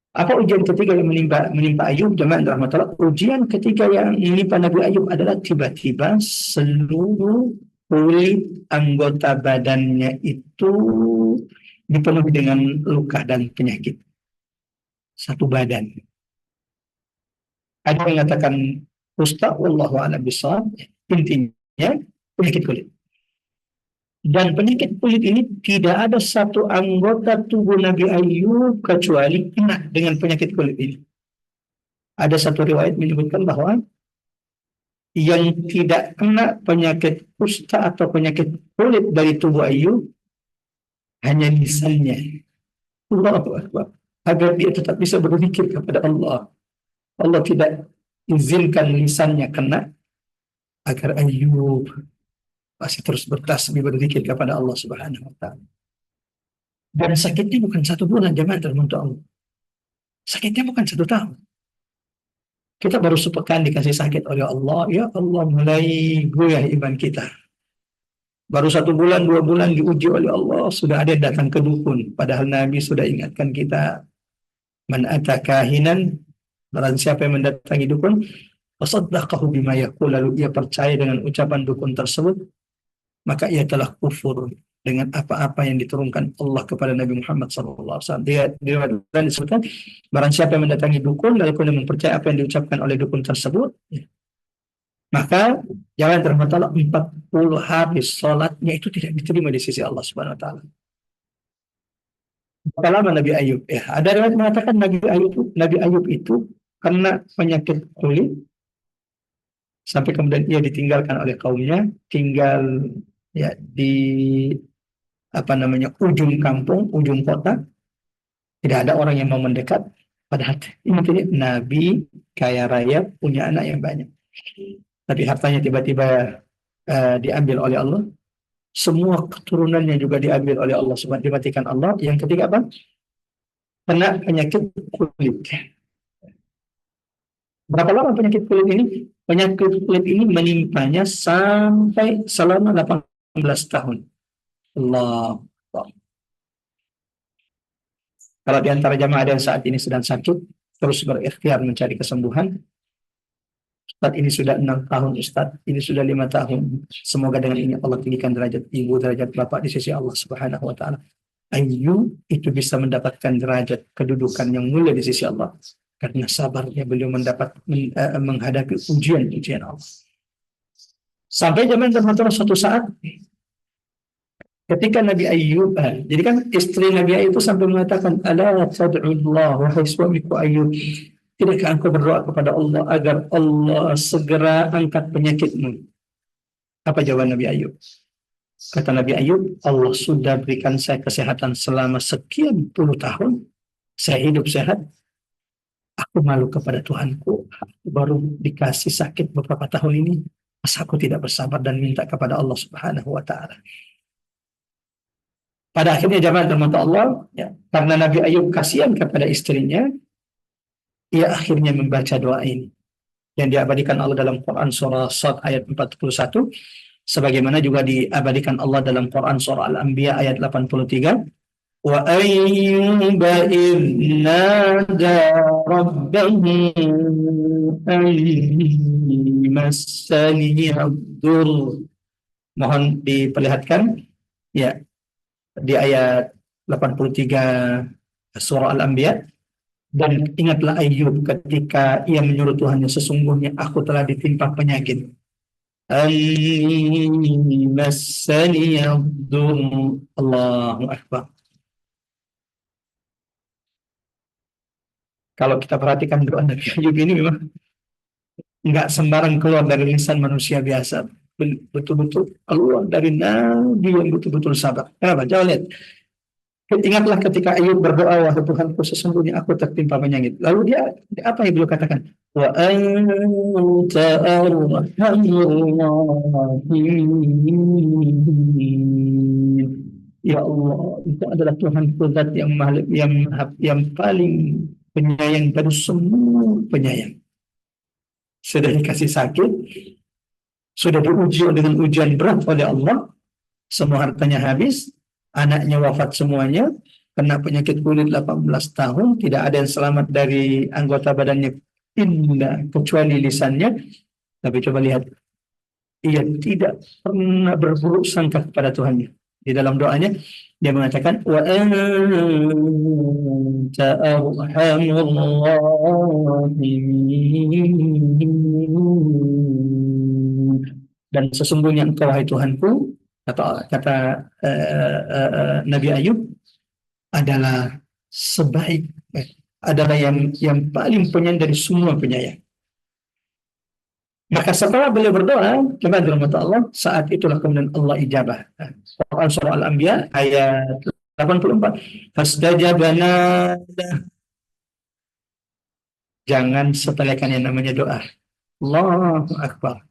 Apa ujian ketiga yang menimpa Ayub? Jemaah rahmatullah. Ujian ketiga yang menimpa Nabi Ayub adalah tiba-tiba seluruh kulit anggota badannya itu dipenuhi dengan luka dan penyakit. Satu badan. Ada yang mengatakan kusta, wallahu a'lam bishawab. Intinya penyakit kulit. Dan penyakit kulit ini tidak ada satu anggota tubuh Nabi Ayub kecuali kena dengan penyakit kulit ini. Ada satu riwayat menyebutkan bahwa yang tidak kena penyakit kusta atau penyakit kulit dari tubuh Ayub hanya lisannya. Allahu Akbar. Agar dia tetap bisa berzikir kepada Allah. Allah tidak izinkan lisannya kena agar Ayub masih terus bertasbih berzikir kepada Allah Subhanahu wa taala. Dan sakitnya bukan 1 bulan, jemaah terbentuk Allah. Sakitnya bukan 1 tahun. Kita baru sepekan dikasih sakit oleh Allah, ya Allah mulai goyah iman kita. Baru 1 bulan, 2 bulan diuji oleh Allah, sudah ada yang datang ke dukun. Padahal Nabi sudah ingatkan kita, man atakahinan, barang siapa yang mendatangi dukun, wasaddaqahu bima yaqul, lalu ia percaya dengan ucapan dukun tersebut, maka ia telah kufur dengan apa-apa yang diturunkan Allah kepada Nabi Muhammad SAW. Dia disebutkan, barang siapa yang mendatangi dukun lalu kemudian mempercayai apa yang diucapkan oleh dukun tersebut, maka jangan terbatal 40 hari sholatnya itu tidak diterima di sisi Allah Subhanahu Wa Taala. Berapa lama Nabi Ayub? Ada riwayat mengatakan Nabi Ayub itu kena penyakit kulit sampai kemudian ia ditinggalkan oleh kaumnya, tinggal ya di ujung kampung, ujung kota. Tidak ada orang yang mau mendekat. Padahal ini Nabi kaya raya, punya anak yang banyak. Tapi hartanya tiba-tiba diambil oleh Allah. Semua keturunannya juga diambil oleh Allah, dimatikan Allah. Yang ketiga apa? Kena penyakit kulit. Berapa lama penyakit kulit ini? Penyakit kulit ini menimpanya sampai selama 18 tahun. Allah. Kalau di antara jamaah ada yang saat ini sedang sakit, terus berikhtiar mencari kesembuhan. Ustaz ini sudah 6 tahun, Ustaz ini sudah 5 tahun. Semoga dengan ini Allah tinggikan derajat ibu, derajat bapak di sisi Allah Subhanahu Wa Taala. Ayub itu bisa mendapatkan derajat kedudukan yang mulia di sisi Allah karena sabarnya beliau menghadapi ujian-ujian Allah. Sampai zaman tertentu suatu saat ketika Nabi Ayub, jadi kan istri Nabi Ayub itu sampai mengatakan, ala tad'ullah, wahai suamiku Ayub, tidakkah engkau berdoa kepada Allah agar Allah segera angkat penyakitmu? Apa jawaban Nabi Ayub? Kata Nabi Ayub, Allah sudah berikan saya kesehatan selama sekian puluh tahun, saya hidup sehat, aku malu kepada Tuhanku, aku baru dikasih sakit beberapa tahun ini, masa aku tidak bersabar dan minta kepada Allah Subhanahu Wa Taala. Pada akhirnya jamaah rahmat Allah, ya, karena Nabi Ayub kasihan kepada istrinya, ia akhirnya membaca doa ini yang diabadikan Allah dalam Quran surah Sad ayat 41, sebagaimana juga diabadikan Allah dalam Quran surah Al-Anbiya ayat 83. Wa ayyuba idh nada rabbahu anni massani ad-dur. Mohon diperlihatkan ya di ayat 83 surah Al-Anbiya. Dan ingatlah Ayub ketika ia menyuruh Tuhannya, sesungguhnya aku telah ditimpa penyakit. Anni massani ad-dur. Allahu Akbar. Kalau kita perhatikan doa Nabi Ayub ini memang nggak sembarang keluar dari lisan manusia biasa. Betul-betul keluar dari Nabi yang betul-betul sabar. Kenapa? Coba lihat. Ingatlah ketika Ayub berdoa, wahai Tuhanku, sesungguhnya aku tertimpa penyakit. Lalu dia apa yang beliau katakan? Wa anta arhamur rahimin. Ya Allah, itu adalah Tuhanku, zat yang paling penyayang dari semua penyayang. Sudah dikasih sakit, sudah diuji dengan ujian berat oleh Allah, semua hartanya habis, anaknya wafat semuanya, kena penyakit kulit 18 tahun, tidak ada yang selamat dari anggota badannya indah kecuali lisannya. Tapi coba lihat, ia tidak pernah berburuk sangka kepada Tuhannya. Di dalam doanya dia mengatakan wa anta arhamur rahimin. Dan sesungguhnya engkau, wahai Tuhanku, kata Nabi Ayub, adalah adalah yang paling penyayang dari semua penyayang. Maka setelah beliau berdoa kepada Allah, saat itulah kemudian Allah ijabah. Quran surah Al-Anbiya ayat 84. Fastajabna. Jangan sepelekan yang namanya doa. Allahu Akbar.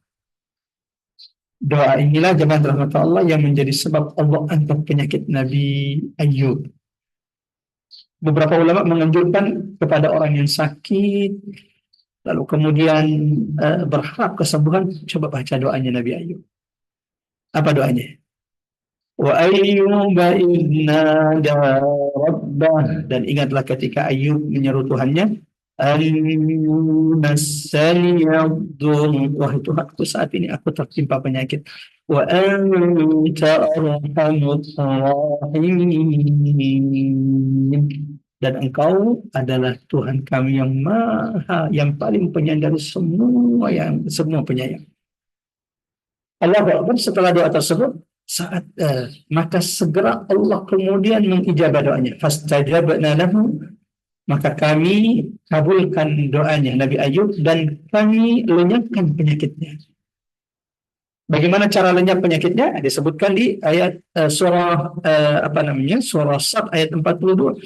Doa inilah jemaah rahmat Allah yang menjadi sebab Allah angkat penyakit Nabi Ayub. Beberapa ulama menganjurkan kepada orang yang sakit, lalu kemudian berharap kesembuhan, coba baca doanya Nabi Ayub. Apa doanya? Wa ayyuba idh nada rabbah. Dan ingatlah ketika Ayub menyeru Tuhannya, An-Nasani ad-dur. Wahai Tuhanku, saat ini aku tertimpa penyakit. Wa anta arhamur rahimin. Dan engkau adalah Tuhan kami yang paling penyayang dari semua penyayang. Allah Akbar. Setelah doa tersebut, maka segera Allah kemudian mengijabah doanya. Fastajabna lahu. Maka kami kabulkan doanya Nabi Ayub dan kami lenyapkan penyakitnya. Bagaimana cara lenyap penyakitnya? Disebutkan di ayat surah Sad ayat 42.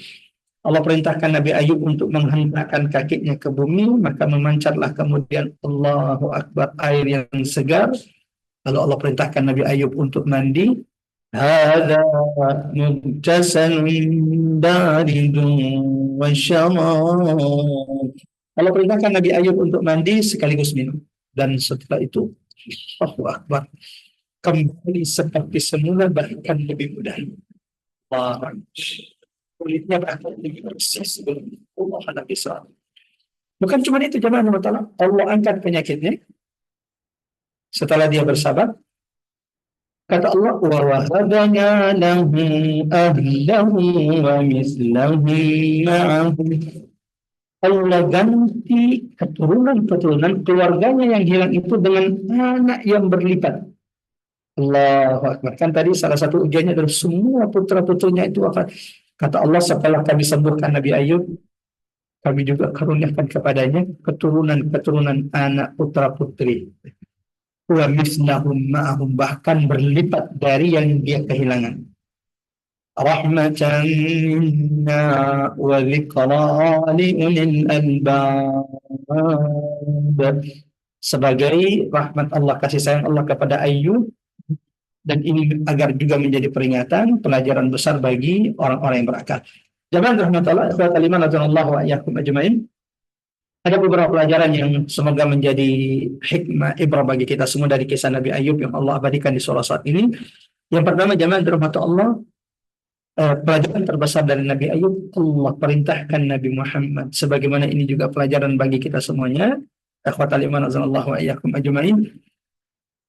Allah perintahkan Nabi Ayub untuk menghentakkan kakinya ke bumi, maka memancarlah kemudian Allahu Akbar air yang segar. Lalu Allah perintahkan Nabi Ayub untuk mandi. Hadza mubtasalun baridun wa syarab. Allah perintahkan Nabi Ayub untuk mandi sekaligus minum. Dan setelah itu, Allahu Akbar, kembali seperti semula, bahkan lebih mudah. Kulitnya bahkan lebih bersih sebelum Allah bisa. Bukan cuma itu jemaah Allah angkat penyakitnya. Setelah dia bersabar, kata Allah, wa wahabna lahu ahlahu wa mislahum ma'ahum. Allah ganti keturunan keluarganya yang hilang itu dengan anak yang berlipat. Allahu Akbar. Kan tadi salah satu ujiannya adalah semua putra-putranya itu wafat. Kata Allah, setelah kami sembuhkan Nabi Ayub, kami juga karuniakan kepadanya keturunan anak putra-putri. Wa mislahum ma'ahum, bahkan berlipat dari yang dia kehilangan. Rahmatan minna wa dzikra li ulil albab. Sebagai rahmat Allah, kasih sayang Allah kepada Ayub, dan ini agar juga menjadi peringatan, pelajaran besar bagi orang-orang yang berakal. Jamaah rahmatullah, ikhwatal iman radhiyallahu wa iyyakum ajmain. Ada beberapa pelajaran yang semoga menjadi hikmah ibrah bagi kita semua dari kisah Nabi Ayub yang Allah abadikan di surah saat ini. Yang pertama, jamaah rahmatullah, pelajaran terbesar dari Nabi Ayub, Allah perintahkan Nabi Muhammad, sebagaimana ini juga pelajaran bagi kita semuanya, ikhwatal iman radhiyallahu wa iyyakum ajmain,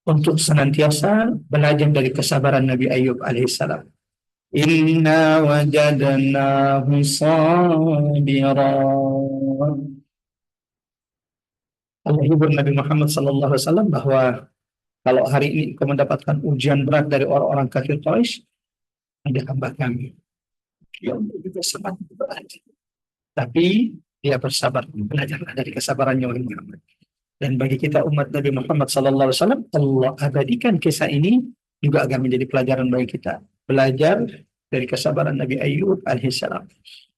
untuk senantiasa belajar dari kesabaran Nabi Ayub alaihissalam. Inna wajadnahu sabiran. Allah hibur Nabi Muhammad SAW bahwa kalau hari ini kau mendapatkan ujian berat dari orang-orang kafir Quraisy, ada hamba kami yang juga sangat berat, tapi dia bersabar. Belajarlah dari kesabarannya wahai Muhammad. Dan bagi kita umat Nabi Muhammad SAW, Allah abadikan kisah ini juga agar menjadi pelajaran bagi kita. Belajar dari kesabaran Nabi Ayub alaihissalam.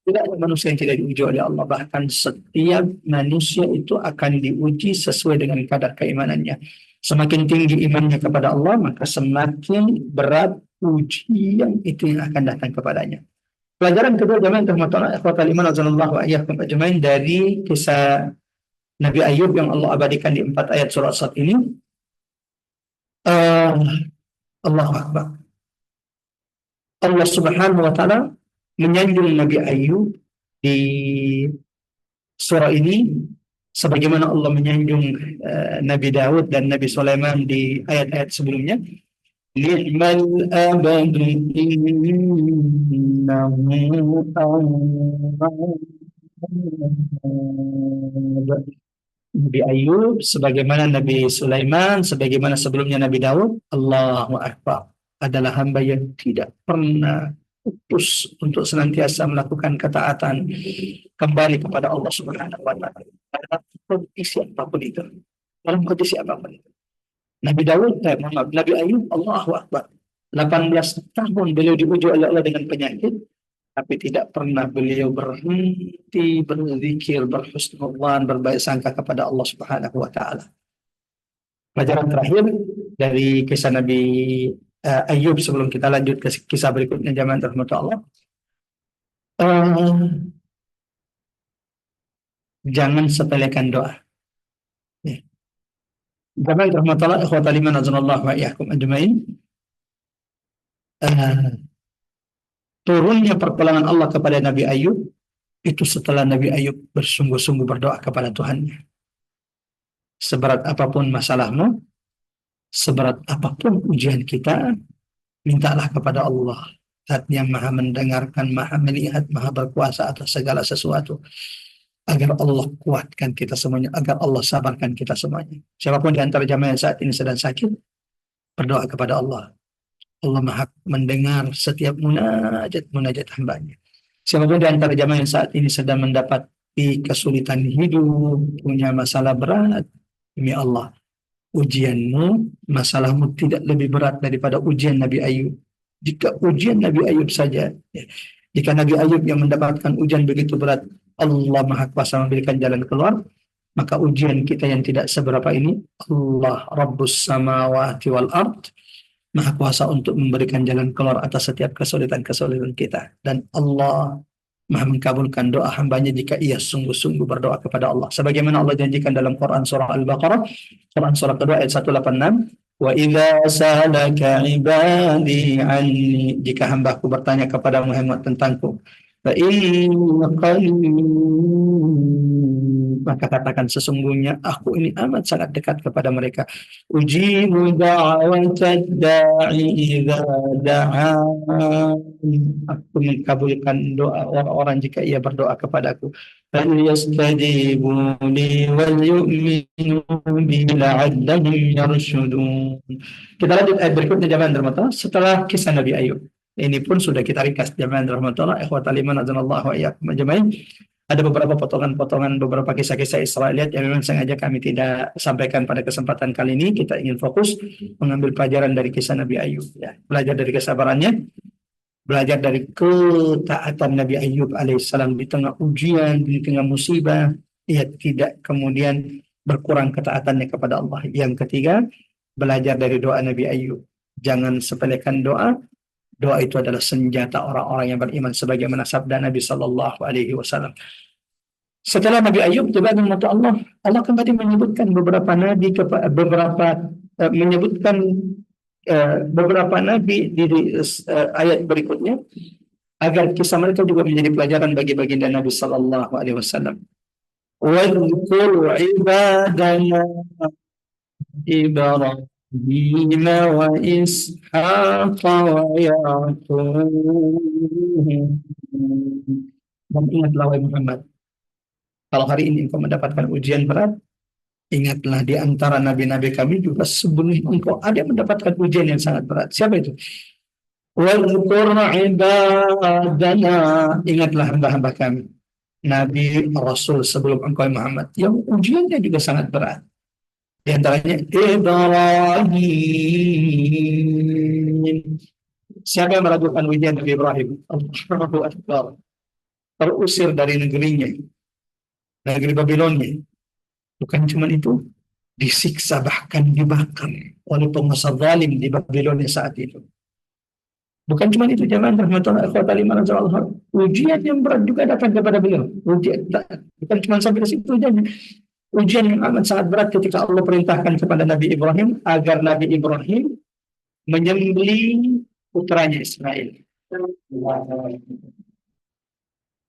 Tidak ada manusia yang tidak diuji oleh Allah. Bahkan setiap manusia itu akan diuji sesuai dengan kadar keimanannya. Semakin tinggi imannya kepada Allah, maka semakin berat ujian itu yang akan datang kepadanya. Pelajaran kedua, jamaah rahmatullah ikhwatal iman azanallahu wa iyyakum ajmain, dari kisah Nabi Ayub yang Allah abadikan di 4 ayat surat saat ini. Allahu Akbar. Allah Subhanahu wa taala menyanjung Nabi Ayub di surah ini sebagaimana Allah menyanjung Nabi Daud dan Nabi Sulaiman di ayat-ayat sebelumnya. Ni'mal abadu innahu Nabi Ayub, sebagaimana Nabi Sulaiman, sebagaimana sebelumnya Nabi Daud, Allahu Akbar, adalah hamba yang tidak pernah putus untuk senantiasa melakukan ketaatan kembali kepada Allah Subhanahu wa taala. Dalam kondisi apapun itu. Dalam kondisi apapun itu. Nabi Ayub, Allahu Akbar, 18 tahun beliau diuji oleh Allah dengan penyakit, tapi tidak pernah beliau berhenti berzikir, berhusnudzan, berbaik sangka kepada Allah Subhanahu wa taala. Pelajaran terakhir dari kisah Nabi Ayub sebelum kita lanjut ke kisah berikutnya, jamaah rahmatullah. Jangan sepelekan doa. Ya. Jamaah rahmatullah ikhwatal iman azanallahu wa iyyakum ajmain. Turunnya pertolongan Allah kepada Nabi Ayub itu setelah Nabi Ayub bersungguh-sungguh berdoa kepada Tuhannya. Seberat apapun masalahmu, seberat apapun ujian kita, mintalah kepada Allah, Zat yang maha mendengarkan, maha melihat, maha berkuasa atas segala sesuatu, agar Allah kuatkan kita semuanya, agar Allah sabarkan kita semuanya. Siapapun di antara jamaah yang saat ini sedang sakit, berdoa kepada Allah. Allah maha mendengar setiap munajat hambanya. Siapapun di antara jamaah yang saat ini sedang mendapati kesulitan hidup, punya masalah berat, demi Allah, ujianmu, masalahmu tidak lebih berat daripada ujian Nabi Ayub. Jika ujian Nabi Ayub saja, jika Nabi Ayub yang mendapatkan ujian begitu berat, Allah Maha Kuasa memberikan jalan keluar, maka ujian kita yang tidak seberapa ini, Allah Rabbus Samawati wal Ard, Maha Kuasa untuk memberikan jalan keluar atas setiap kesulitan-kesulitan kita. Dan Allah Maha mengabulkan doa hambanya jika ia sungguh-sungguh berdoa kepada Allah. Sebagaimana Allah janjikan dalam Quran surah Al-Baqarah, Quran surah kedua ayat 186, wa idza salaka ibadi anni, jika hambaku bertanya kepada Muhammad tentangku, fa inna maka katakan sesungguhnya aku ini amat sangat dekat kepada mereka. Ujibu da'watad da'i idza da'an, aku mengabulkan doa orang-orang jika ia berdoa kepadaku. Falyastajibu li wal yu'minu bi la'allahum yarshudun. Kita lanjut ayat berikutnya jamaah rahmatullah, setelah kisah Nabi Ayub. Ini pun sudah kita ringkas jamaah rahmatullah ikhwatal iman azanallahu wa iyyakum ajmain. Ada beberapa potongan-potongan, beberapa kisah-kisah Israeliat yang memang sengaja kami tidak sampaikan pada kesempatan kali ini. Kita ingin fokus mengambil pelajaran dari kisah Nabi Ayub. Ya. Belajar dari kesabarannya, belajar dari ketaatan Nabi Ayub alaihissalam di tengah ujian, di tengah musibah. Ia tidak kemudian berkurang ketaatannya kepada Allah. Yang ketiga, belajar dari doa Nabi Ayub. Jangan sepelekan doa. Doa itu adalah senjata orang-orang yang beriman sebagaimana sabda Nabi sallallahu alaihi wasallam. Setelah Nabi Ayub juga dengan Allah, Allah kembali menyebutkan beberapa nabi menyebutkan beberapa nabi di ayat berikutnya agar kisah mereka juga menjadi pelajaran bagi baginda Nabi sallallahu alaihi wasallam. Wadhkur ibadana Ibrahim wa Ishaq wa Yaqub. Dan ingatlah wahai Muhammad, kalau hari ini engkau mendapatkan ujian berat, ingatlah di antara nabi-nabi kami juga sebelum engkau ada yang mendapatkan ujian yang sangat berat. Siapa itu? Wadhkur ibadana, ingatlah hamba-hamba kami, Nabi Rasul sebelum engkau Muhammad, yang ujiannya juga sangat berat. Di antaranya Ibrahim. Siapa yang meragukan ujian Nabi Ibrahim? Allahu Akbar. Terusir dari negerinya, negeri Babilonia. Bukan cuma itu, disiksa bahkan dibakar oleh penguasa zalim di Babilonia saat itu. Bukan cuma itu, jemaah rahmatullahi wabarakatuh. Ujian yang berat juga datang kepada beliau. Bukan cuma sampai ke situ saja. Ujian yang amat sangat berat ketika Allah perintahkan kepada Nabi Ibrahim agar Nabi Ibrahim menyembelih putranya Ismail.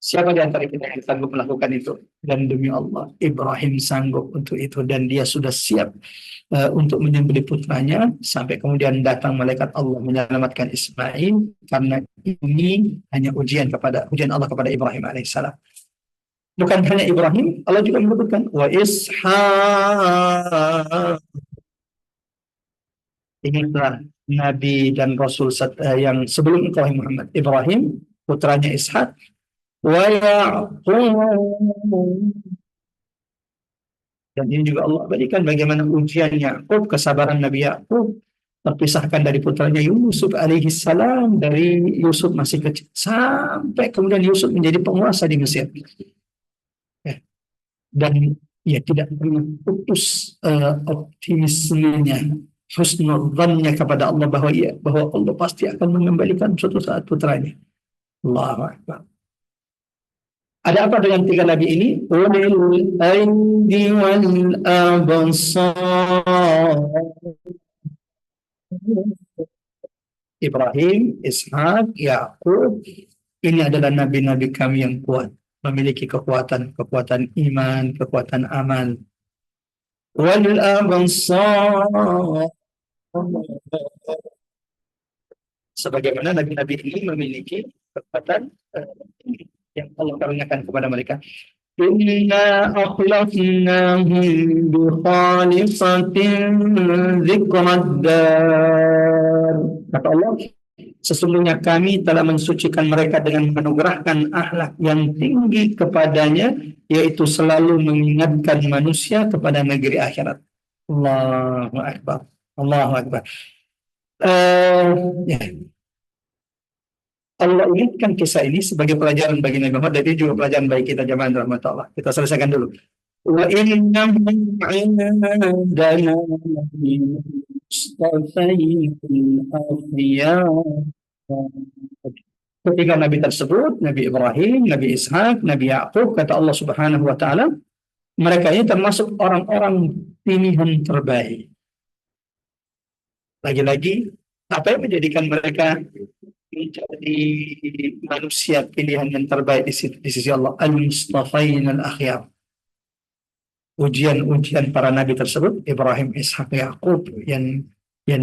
Siapa di antara kita yang sanggup melakukan itu? Dan demi Allah, Ibrahim sanggup untuk itu dan dia sudah siap untuk menyembelih putranya sampai kemudian datang malaikat Allah menyelamatkan Ismail, karena ini hanya ujian Allah kepada Ibrahim alaihissalam. Bukan hanya Ibrahim, Allah juga menyebutkan wa Ishaq. Ingatlah Nabi dan Rasul yang sebelum engkau Muhammad, Ibrahim, putranya Ishaq, wa Yaqub. Dan ini juga Allah berikan bagaimana ujian Yaqub, kesabaran Nabi Yaqub, terpisahkan dari putranya Yusuf alaihi salam, dari Yusuf masih kecil sampai kemudian Yusuf menjadi penguasa di Mesir. Dan ya tidak pernah putus optimismenya, husnudzannya kepada Allah bahwa Allah pasti akan mengembalikan suatu saat putranya. Allahu Akbar. Ada apa dengan tiga nabi ini? Ulil aidi wal absar. Ibrahim, Ishak, Yaqub, ini adalah nabi-nabi kami yang kuat, memiliki kekuatan iman, kekuatan amal. Wal absar, sebagaimana nabi-nabi ini memiliki kekuatan yang Allah karuniakan kepada mereka. Inna akhlaqnahum bi khalisatin dzikrad dar. Kata Allah, sesungguhnya kami telah mensucikan mereka dengan menganugerahkan akhlak yang tinggi kepadanya, yaitu selalu mengingatkan manusia kepada negeri akhirat. Allahu Akbar. Allahu Akbar. Ya. Allah ingatkan kisah ini sebagai pelajaran bagi Nabi Muhammad, dan juga pelajaran bagi kita jemaah rahmatullah. Kita selesaikan dulu. Wa innahum indana ketiga nabi tersebut, Nabi Ibrahim, Nabi Ishak, Nabi Yaqub, kata Allah Subhanahu wa taala, mereka ini termasuk orang-orang pilihan terbaik. Lagi-lagi, apa yang menjadikan mereka menjadi manusia pilihan yang terbaik di sisi Allah? Al-Mustafain al-Akhyar. Ujian para nabi tersebut, Ibrahim, Ishak, Yaqub, yang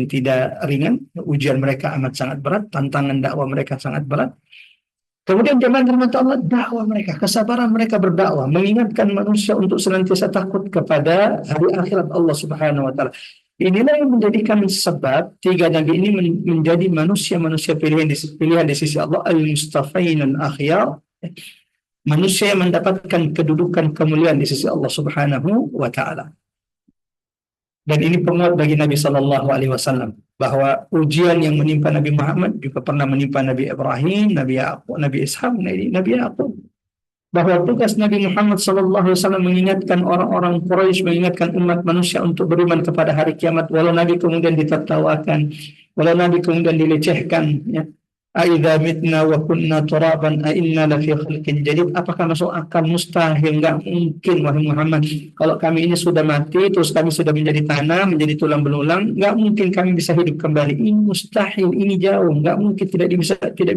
tidak ringan. Ujian mereka amat sangat berat, tantangan dakwah mereka sangat berat. Kemudian jemaah Allah, dakwah mereka, kesabaran mereka berdakwah, mengingatkan manusia untuk senantiasa takut kepada hari akhirat Allah Subhanahu wa taala. Inilah yang menjadikan sebab tiga nabi ini menjadi manusia-manusia pilihan di sisi Allah, al-Mustafain al-Akhyar, manusia yang mendapatkan kedudukan kemuliaan di sisi Allah Subhanahu wa taala. Dan ini penguat bagi Nabi sallallahu alaihi wasallam bahwa ujian yang menimpa Nabi Muhammad juga pernah menimpa Nabi Ibrahim, Nabi Yaqub, Nabi Ishaq, Nabi Yaqub. bahwa tugas Nabi Muhammad SAW mengingatkan orang-orang Quraisy, mengingatkan umat manusia untuk beriman kepada hari kiamat, walau Nabi kemudian ditertawakan, walau Nabi kemudian dilecehkan, ya. Aidza mitna wa kunna turaban a inna lafi khalqin jadid. Apakah masuk akal? Mustahil, enggak mungkin wahai Muhammad. Kalau kami ini sudah mati, terus kami sudah menjadi tanah, menjadi tulang belulang, enggak mungkin kami bisa hidup kembali. Ini mustahil, ini jauh, enggak mungkin, tidak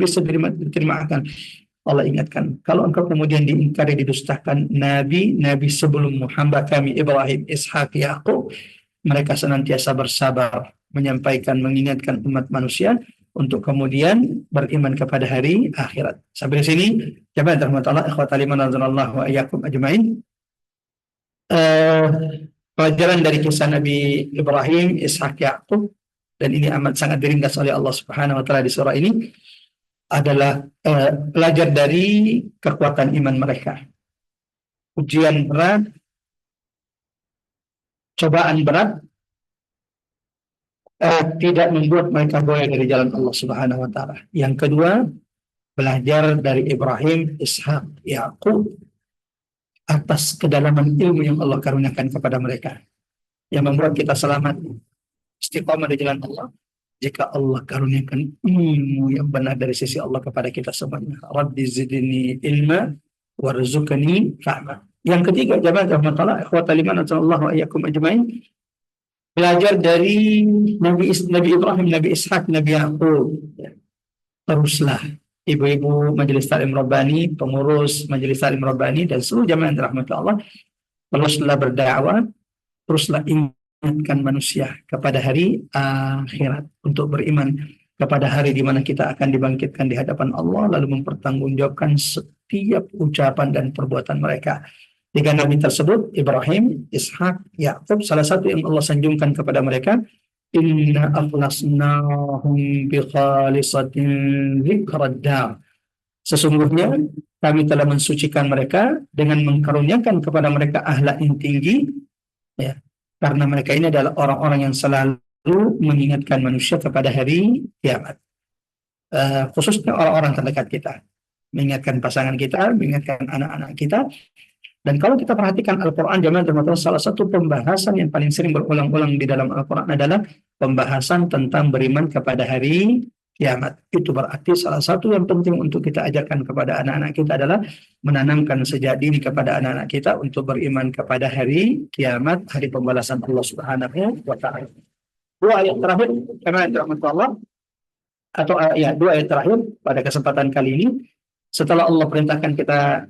bisa diterima akan. Allah ingatkan, kalau engkau kemudian diingkari, didustakan nabi sebelum Muhammad kami Ibrahim, Ishak, Yakub, mereka senantiasa bersabar menyampaikan, mengingatkan umat manusia untuk kemudian beriman kepada hari akhirat. Sampai di sini, jamaah rahmatullah, ikhwatal iman azanallahu wa iyyakum ajmain. Pelajaran dari kisah Nabi Ibrahim, Ishak, Yakub, dan ini amat sangat diringkas oleh Allah Subhanahu wa taala di surah ini, adalah belajar dari kekuatan iman mereka. Ujian berat, cobaan berat, tidak membuat mereka goyah dari jalan Allah Subhanahu wa taala. Yang kedua, belajar dari Ibrahim, Ishak, Yakub atas kedalaman ilmu yang Allah karuniakan kepada mereka, yang membuat kita selamat istiqamah di jalan Allah jika Allah karuniakan ilmu yang benar dari sisi Allah kepada kita semuanya. Rabbi zidni ilma warzuqni fahma. Yang ketiga, jamaah rahmatullah, ikhwatal iman wa iyyakum ajmain, belajar dari Nabi Ibrahim, Nabi Ishak, Nabi Yakub. Teruslah ibu-ibu Majelis Ta'lim Rabbani, pengurus Majelis Ta'lim Rabbani, dan seluruh jamaah yang dirahmati Allah, teruslah berdakwah, teruslah ingatkan manusia kepada hari akhirat, untuk beriman kepada hari di mana kita akan dibangkitkan di hadapan Allah, lalu mempertanggungjawabkan setiap ucapan dan perbuatan mereka. Tiga nabi tersebut, Ibrahim, Ishak, Yakub, salah satu yang Allah sanjungkan kepada mereka, inna akhlasnahum bi khalisatin dzikrad dar. Sesungguhnya kami telah mensucikan mereka dengan mengkaruniakan kepada mereka akhlak yang tinggi, ya, karena mereka ini adalah orang-orang yang selalu mengingatkan manusia kepada hari kiamat. Khususnya orang-orang terdekat kita, mengingatkan pasangan kita, mengingatkan anak-anak kita. Dan kalau kita perhatikan Al-Quran, jamaah termasuk salah satu pembahasan yang paling sering berulang-ulang di dalam Al-Quran adalah pembahasan tentang beriman kepada hari kiamat. Itu berarti salah satu yang penting untuk kita ajarkan kepada anak-anak kita adalah menanamkan sejak dini kepada anak-anak kita untuk beriman kepada hari kiamat, hari pembalasan Allah Subhanahu wa taala. Dua ayat terakhir, jamaah termasuk Allah, atau dua ayat terakhir pada kesempatan kali ini. Setelah Allah perintahkan kita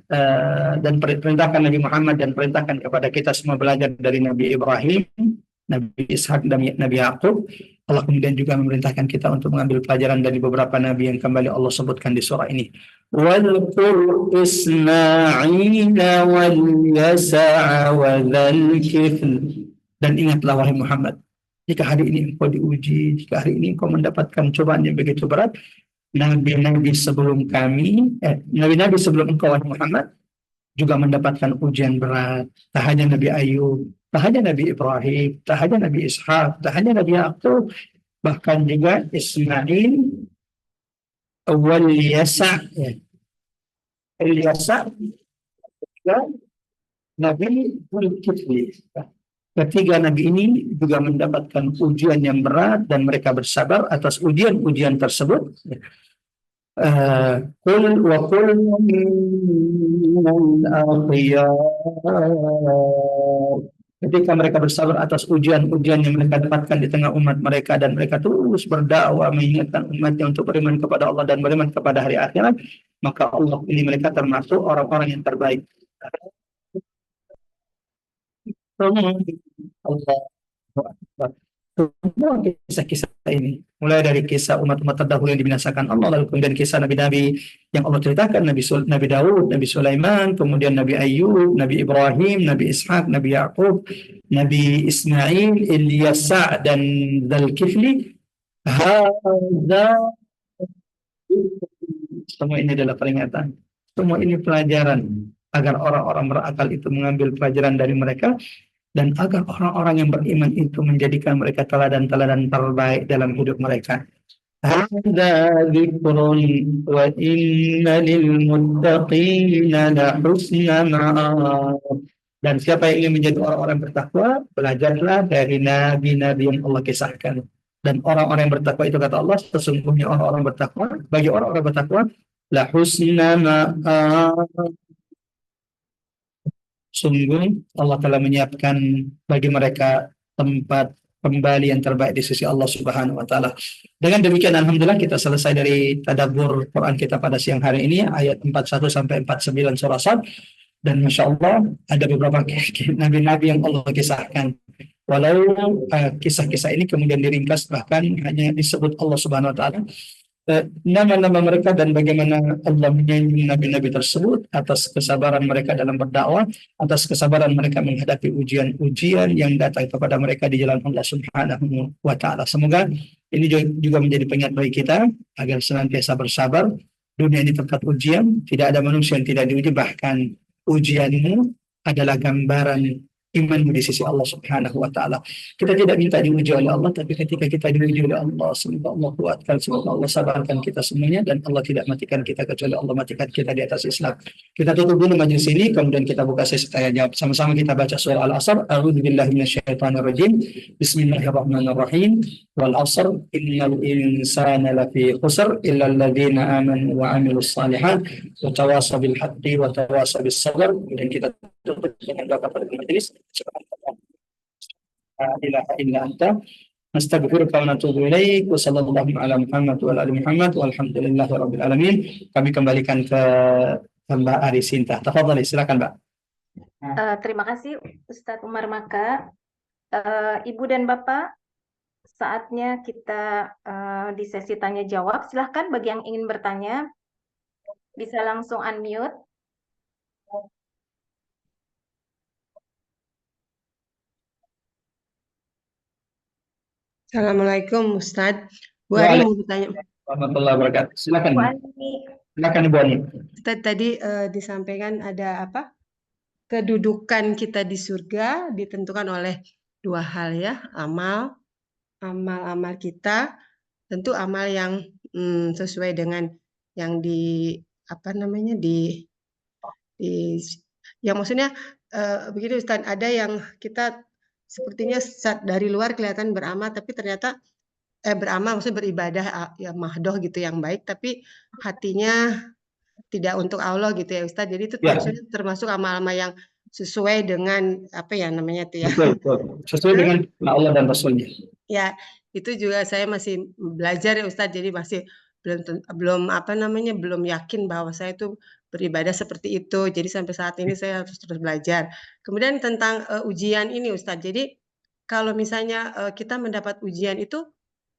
dan perintahkan Nabi Muhammad dan perintahkan kepada kita semua belajar dari Nabi Ibrahim, Nabi Ishak, dan Nabi Yakub, Allah kemudian juga memerintahkan kita untuk mengambil pelajaran dari beberapa nabi yang kembali Allah sebutkan di surah ini. Wadhkur Ismaila wal Yasa'a wa dzal kifl. Dan ingatlah wahai Muhammad, jika hari ini engkau diuji, jika hari ini engkau mendapatkan cobaan yang begitu berat, nabi-nabi sebelum kami, nabi-nabi sebelum engkau wahai Muhammad juga mendapatkan ujian berat. Tak hanya Nabi Ayub, tak hanya Nabi Ibrahim, tak hanya Nabi Ishak, tak hanya Nabi Yakub, bahkan juga Ismail wal Yasa, Ilyasa, Nabi Zulkifli. Ketiga nabi ini juga mendapatkan ujian yang berat dan mereka bersabar atas ujian-ujian tersebut. Qul wa qul ketika mereka bersabar atas ujian-ujian yang mereka dapatkan di tengah umat mereka, dan mereka terus berdakwah mengingatkan umatnya untuk beriman kepada Allah dan beriman kepada hari akhirat, maka Allah pilih mereka termasuk orang-orang yang terbaik. Semua kisah-kisah ini, mulai dari kisah umat-umat terdahulu yang dibinasakan Allah, lalu kemudian kisah nabi-nabi yang Allah ceritakan, Nabi Daud, Nabi Sulaiman, kemudian Nabi Ayub, Nabi Ibrahim, Nabi Ishak, Nabi Yakub, Nabi Ismail, Ilyasa, dan Dzulkifli. Semua ini adalah peringatan, semua ini pelajaran agar orang-orang berakal itu mengambil pelajaran dari mereka, dan agar orang-orang yang beriman itu menjadikan mereka teladan-teladan terbaik dalam hidup mereka. هذا ذكر وإن للمتقين لحسن مآب. Dan siapa yang ingin menjadi orang-orang bertakwa, belajarlah dari nabi-nabi yang Allah kisahkan. Dan orang-orang yang bertakwa itu kata Allah, sesungguhnya orang-orang bertakwa, bagi orang-orang bertakwa, la husna ma'ab. Sungguh Allah telah menyiapkan bagi mereka tempat kembali yang terbaik di sisi Allah Subhanahu wa taala. Dengan demikian alhamdulillah kita selesai dari tadabbur Quran kita pada siang hari ini ayat 41 sampai 49 surah Sad, dan Masya Allah ada beberapa nabi-nabi yang Allah kisahkan. Walau kisah-kisah ini kemudian diringkas, bahkan hanya disebut Allah Subhanahu wa taala nama-nama mereka dan bagaimana Allah menyanjung nabi-nabi tersebut atas kesabaran mereka dalam berdakwah, atas kesabaran mereka menghadapi ujian-ujian yang datang kepada mereka di jalan Allah Subhanahu wa taala. Semoga ini juga menjadi pengingat bagi kita agar senantiasa bersabar. Dunia ini tempat ujian, tidak ada manusia yang tidak diuji, bahkan ujianmu adalah gambaran imanmu di sisi Allah Subhanahu wa taala. Kita tidak minta diuji oleh Allah, tapi ketika kita diuji oleh Allah, semoga Allah kuatkan, semoga Allah sabarkan kita semuanya, dan Allah tidak matikan kita kecuali Allah matikan kita di atas Islam. Kita tutup dulu majelis ini, kemudian kita buka sesi tanya jawab. Sama-sama kita baca surah Al-Asr. A'udzubillahi minasyaitonirrajim. Bismillahirrahmanirrahim. Wal 'asr innal insana lafi khusr illa alladziina amanu wa 'amilus shalihat wa tawasaw bil haqqi wa tawasaw bis sabr. Kemudian kita tutup dengan doa pada majelis. La ilaha illa anta nastaghfiruka wa natubu ilaik wa sallallahu ala Muhammad wa ala ali Muhammad walhamdulillahi rabbil alamin. Kami kembalikan ke Mbak Arisinta. Tafadhali, silakan Mbak. Terima kasih Ustadz Umar Maka. Ibu dan Bapak, saatnya kita di sesi tanya jawab. Silahkan bagi yang ingin bertanya bisa langsung unmute. Assalamualaikum Ustadz. Bu Ani mau bertanya. Warahmatullahi wabarakatuh. Silakan. Bu Ani. Silakan Ibu Ani. Ustadz tadi disampaikan ada apa? Kedudukan kita di surga ditentukan oleh dua hal ya, amal kita, tentu amal yang sesuai dengan yang di apa namanya di yang maksudnya begini Ustadz, ada yang kita sepertinya dari luar kelihatan beramal, tapi ternyata beramal maksudnya beribadah ya mahdoh gitu yang baik, tapi hatinya tidak untuk Allah gitu ya Ustadz. Jadi itu maksudnya termasuk amal-amal yang sesuai dengan apa ya namanya itu ya. Betul. Sesuai dengan Allah dan Rasulnya. Ya, itu juga saya masih belajar ya Ustadz. Jadi masih belum apa namanya belum yakin bahwa saya itu beribadah seperti itu. Jadi sampai saat ini saya harus terus belajar. Kemudian tentang ujian ini Ustadz. Jadi kalau misalnya kita mendapat ujian itu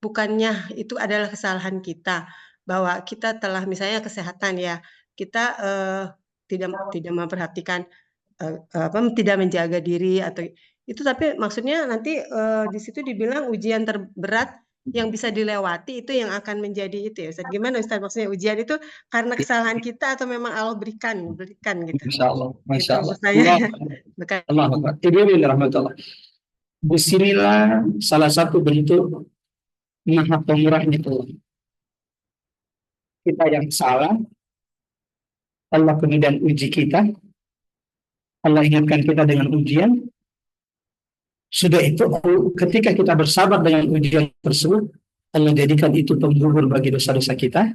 bukannya itu adalah kesalahan kita, bahwa kita telah misalnya kesehatan ya, kita tidak memperhatikan tidak menjaga diri atau itu, tapi maksudnya nanti di situ dibilang ujian terberat yang bisa dilewati itu yang akan menjadi itu ya Ustaz. Gimana Ustaz, maksudnya ujian itu karena kesalahan kita atau memang Allah berikan gitu. Insyaallah, Masya Allah. Allah Akbar. Ibu rahmatullah. Disinilah salah satu bentuk maha pemurahnya Allah. Kita yang salah, Allah kemudian uji kita, Allah ingatkan kita dengan ujian. Sudah itu, ketika kita bersabar dengan ujian tersebut, Allah jadikan itu penggugur bagi dosa-dosa kita,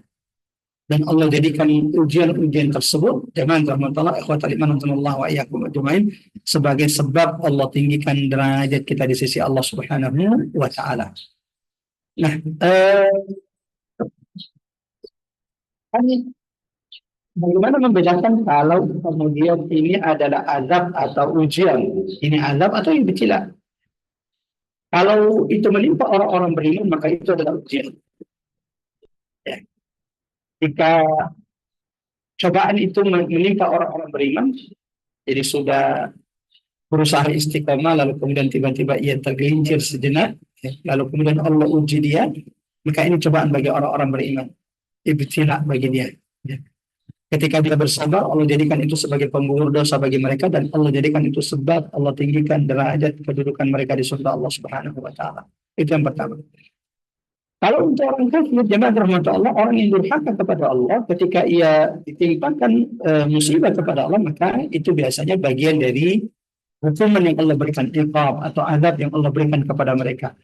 dan Allah jadikan ujian-ujian tersebut, jangan rahmatullah ikhwatal iman wa iyyakum ajmain, sebagai sebab Allah tinggikan derajat kita di sisi Allah Subhanahu wa taala. Nah, bagaimana membedakan kalau kemudian ini adalah azab atau ujian? Ini azab atau yang ibtila? Kalau itu menimpa orang-orang beriman, maka itu adalah ujian. Ya. Jika cobaan itu menimpa orang-orang beriman, jadi sudah berusaha istiqomah, lalu kemudian tiba-tiba ia tergelincir sejenak, ya, lalu kemudian Allah uji dia, maka ini cobaan bagi orang-orang beriman, ibtila bagi dia. Ya. Ketika dia bersabar, Allah jadikan itu sebagai penggugur dosa bagi mereka, dan Allah jadikan itu sebab Allah tinggikan derajat kedudukan mereka di surga Allah Subhanahu wa taala. Itu yang pertama. Kalau untuk orang kafir, jemaah rahmat Allah, orang yang durhaka kepada Allah, ketika ia ditimpakan musibah kepada Allah, maka itu biasanya bagian dari hukuman yang Allah berikan, iqab atau azab yang Allah berikan kepada mereka.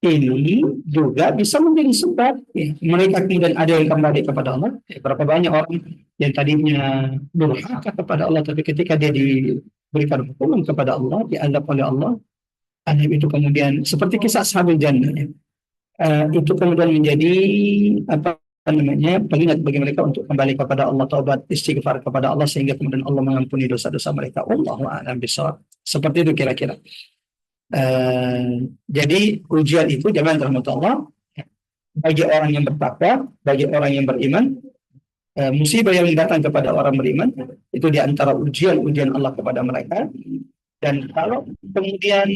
Ini juga bisa menjadi sebab mereka kemudian ada yang kembali kepada Allah. Berapa banyak orang yang tadinya durhaka kepada Allah, tapi ketika dia diberikan hukuman kepada Allah, diazab oleh Allah, azab itu kemudian seperti kisah Ashabul Jannah, ya. Itu kemudian menjadi apa namanya pengingat bagi mereka untuk kembali kepada Allah, taubat, istighfar kepada Allah, sehingga kemudian Allah mengampuni dosa-dosa mereka. Wallahu a'lam bishawab. Seperti itu kira-kira. Jadi ujian itu jangan rahmat Allah bagi orang yang bertakwa, bagi orang yang beriman. Musibah yang datang kepada orang beriman itu diantara ujian-ujian Allah kepada mereka. Dan kalau kemudian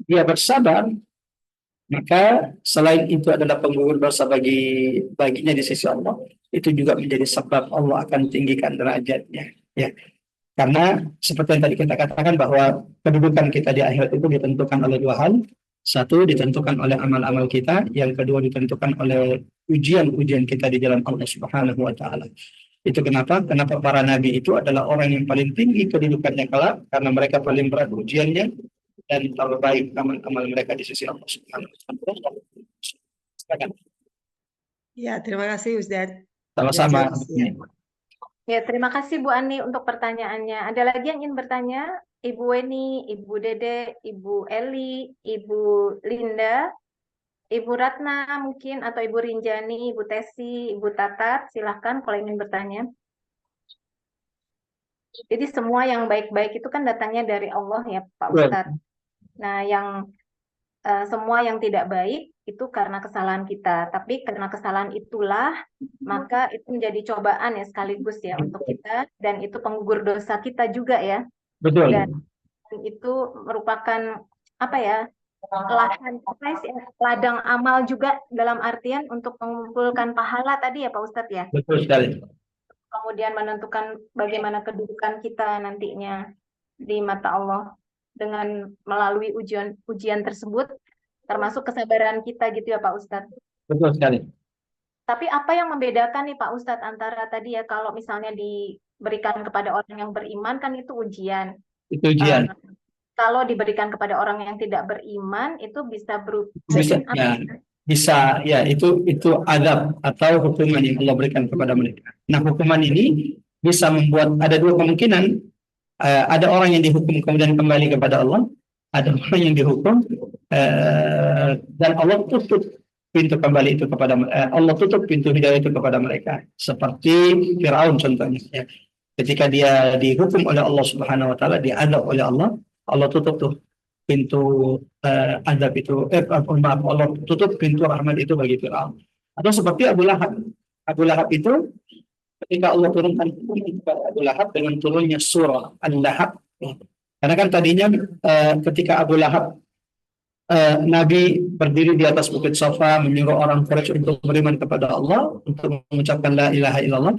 dia bersabar, maka selain itu adalah penggugur dosa baginya di sisi Allah. Itu juga menjadi sebab Allah akan tinggikan derajatnya, ya. Karena seperti yang tadi kita katakan bahwa kedudukan kita di akhirat itu ditentukan oleh dua hal. Satu, ditentukan oleh amal-amal kita. Yang kedua, ditentukan oleh ujian-ujian kita di jalan Allah Subhanahu wa Ta'ala. Itu kenapa para nabi itu adalah orang yang paling tinggi kedudukannya kelak, karena mereka paling berat ujiannya dan terbaik amal-amal mereka di sisi Allah Subhanahu wa Ta'ala. Silakan. Ya, terima kasih Ustadz. Sama-sama. Ya, terima kasih Bu Ani untuk pertanyaannya. Ada lagi yang ingin bertanya? Ibu Weni, Ibu Dede, Ibu Eli, Ibu Linda, Ibu Ratna mungkin, atau Ibu Rinjani, Ibu Tesi, Ibu Tatat, silahkan kalau ingin bertanya. Jadi semua yang baik-baik itu kan datangnya dari Allah ya Pak Ustadz. Nah, semua yang tidak baik itu karena kesalahan kita. Tapi karena kesalahan itulah, maka itu menjadi cobaan ya sekaligus ya untuk kita, dan itu penggugur dosa kita juga ya. Betul. Dan itu merupakan apa ya? Ladang amal juga, dalam artian untuk mengumpulkan pahala tadi ya Pak Ustadz ya. Betul sekali. Kemudian menentukan bagaimana kedudukan kita nantinya di mata Allah dengan melalui ujian tersebut, termasuk kesabaran kita gitu ya Pak Ustadz. Betul sekali. Tapi apa yang membedakan nih Pak Ustadz antara tadi ya, kalau misalnya diberikan kepada orang yang beriman kan itu ujian. Itu ujian. Kalau diberikan kepada orang yang tidak beriman itu bisa bisa ya itu azab atau hukuman yang Allah berikan kepada mereka. Nah, hukuman ini bisa membuat ada dua kemungkinan. Ada orang yang dihukum kemudian kembali kepada Allah, ada orang yang dihukum dan Allah tutup pintu kembali itu kepada Allah tutup pintu hidayah itu kepada mereka. Seperti Firaun contohnya, ya. Ketika dia dihukum oleh Allah Subhanahu wa Ta'ala, diadab oleh Allah, Allah tutup tuh pintu azab itu, Allah tutup pintu rahmat itu bagi Firaun. Atau seperti Abu Lahab. Abu Lahab itu ketika Allah turunkan hukuman kepada Abu Lahab dengan turunnya surah Al-Lahab. Karena kan tadinya ketika Abu Lahab Nabi berdiri di atas bukit Safa menyuruh orang Quraisy untuk beriman kepada Allah, untuk mengucapkan la ilaha illallah.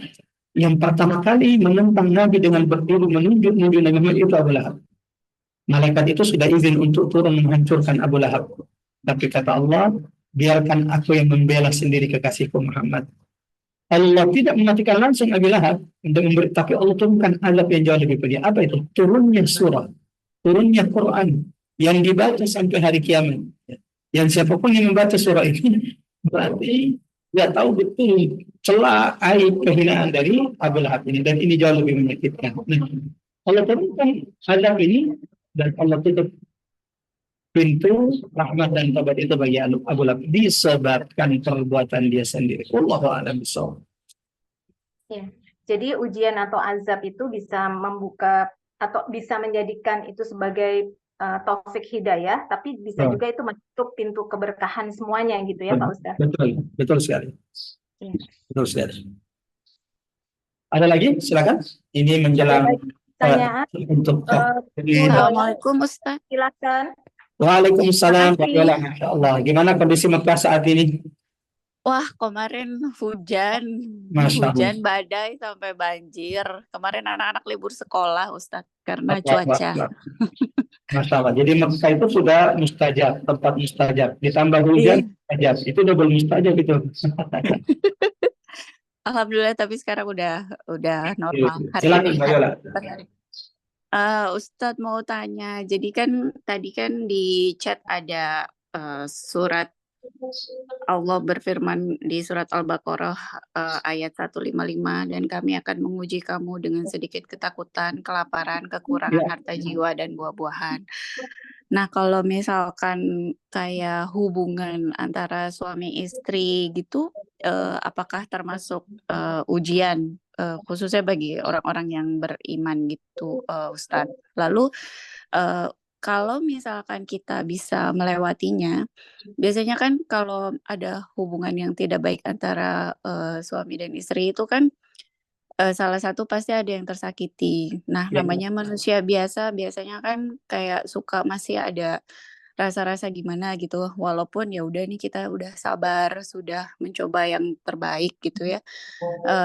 Yang pertama kali menentang Nabi dengan berdiri menunjuk Nabi Muhammad itu Abu Lahab. Malaikat itu sudah izin untuk turun menghancurkan Abu Lahab. Tapi kata Allah, biarkan aku yang membela sendiri kekasihku Muhammad. Allah tidak mematikan langsung Abu Lahab untuk memberi, tapi Allah turunkan azab yang jauh lebih pedih. Apa itu? Turunnya surah, turunnya Quran yang dibaca sampai hari kiamat. Yang siapapun yang membaca surah ini berarti dia tahu betul celah, aib, kehinaan dari Abu Lahab ini, dan ini jauh lebih menyakitkan. Allah turunkan azab ini dan Allah tutup pintu rahmat dan taubat itu bagi Abu Lahab disebabkan perbuatan dia sendiri. Wallahu a'lam bishawab. Ya. Jadi ujian atau azab itu bisa membuka atau bisa menjadikan itu sebagai taufik hidayah, tapi bisa juga itu menutup pintu keberkahan semuanya gitu ya Pak Ustadz. Betul sekali. Ya. Betul sekali. Ada lagi? Silakan. Ini menjelang pertanyaan untuk Assalamualaikum Ustaz. Silakan. Waalaikumsalam warahmatullahi wabarakatuh. Gimana kondisi Mekah saat ini? Wah, kemarin hujan, Masya Allah. badai sampai banjir. Kemarin anak-anak libur sekolah, Ustadz, karena Allahu cuaca. Akbar. Masya Allah. Jadi Mekah itu sudah mustajab, tempat mustajab. Ditambah hujan, Iya, mustajab. Itu double mustajab itu. alhamdulillah. Tapi sekarang udah normal. Hari ini Silakan Mbak Yola. hari. Ustadz mau tanya, jadi kan tadi kan di chat ada surat Allah berfirman di surat Al-Baqarah ayat 155, dan kami akan menguji kamu dengan sedikit ketakutan, kelaparan, kekurangan Ya, harta jiwa dan buah-buahan. Nah, kalau misalkan kayak hubungan antara suami istri gitu, apakah termasuk ujian khususnya bagi orang-orang yang beriman gitu, Ustadz? Lalu kalau misalkan kita bisa melewatinya, biasanya kan kalau ada hubungan yang tidak baik antara suami dan istri itu kan salah satu pasti ada yang tersakiti. Nah, ya, namanya manusia biasa, biasanya kan kayak suka masih ada rasa-rasa gimana gitu, walaupun ya udah nih kita udah sabar, sudah mencoba yang terbaik gitu ya,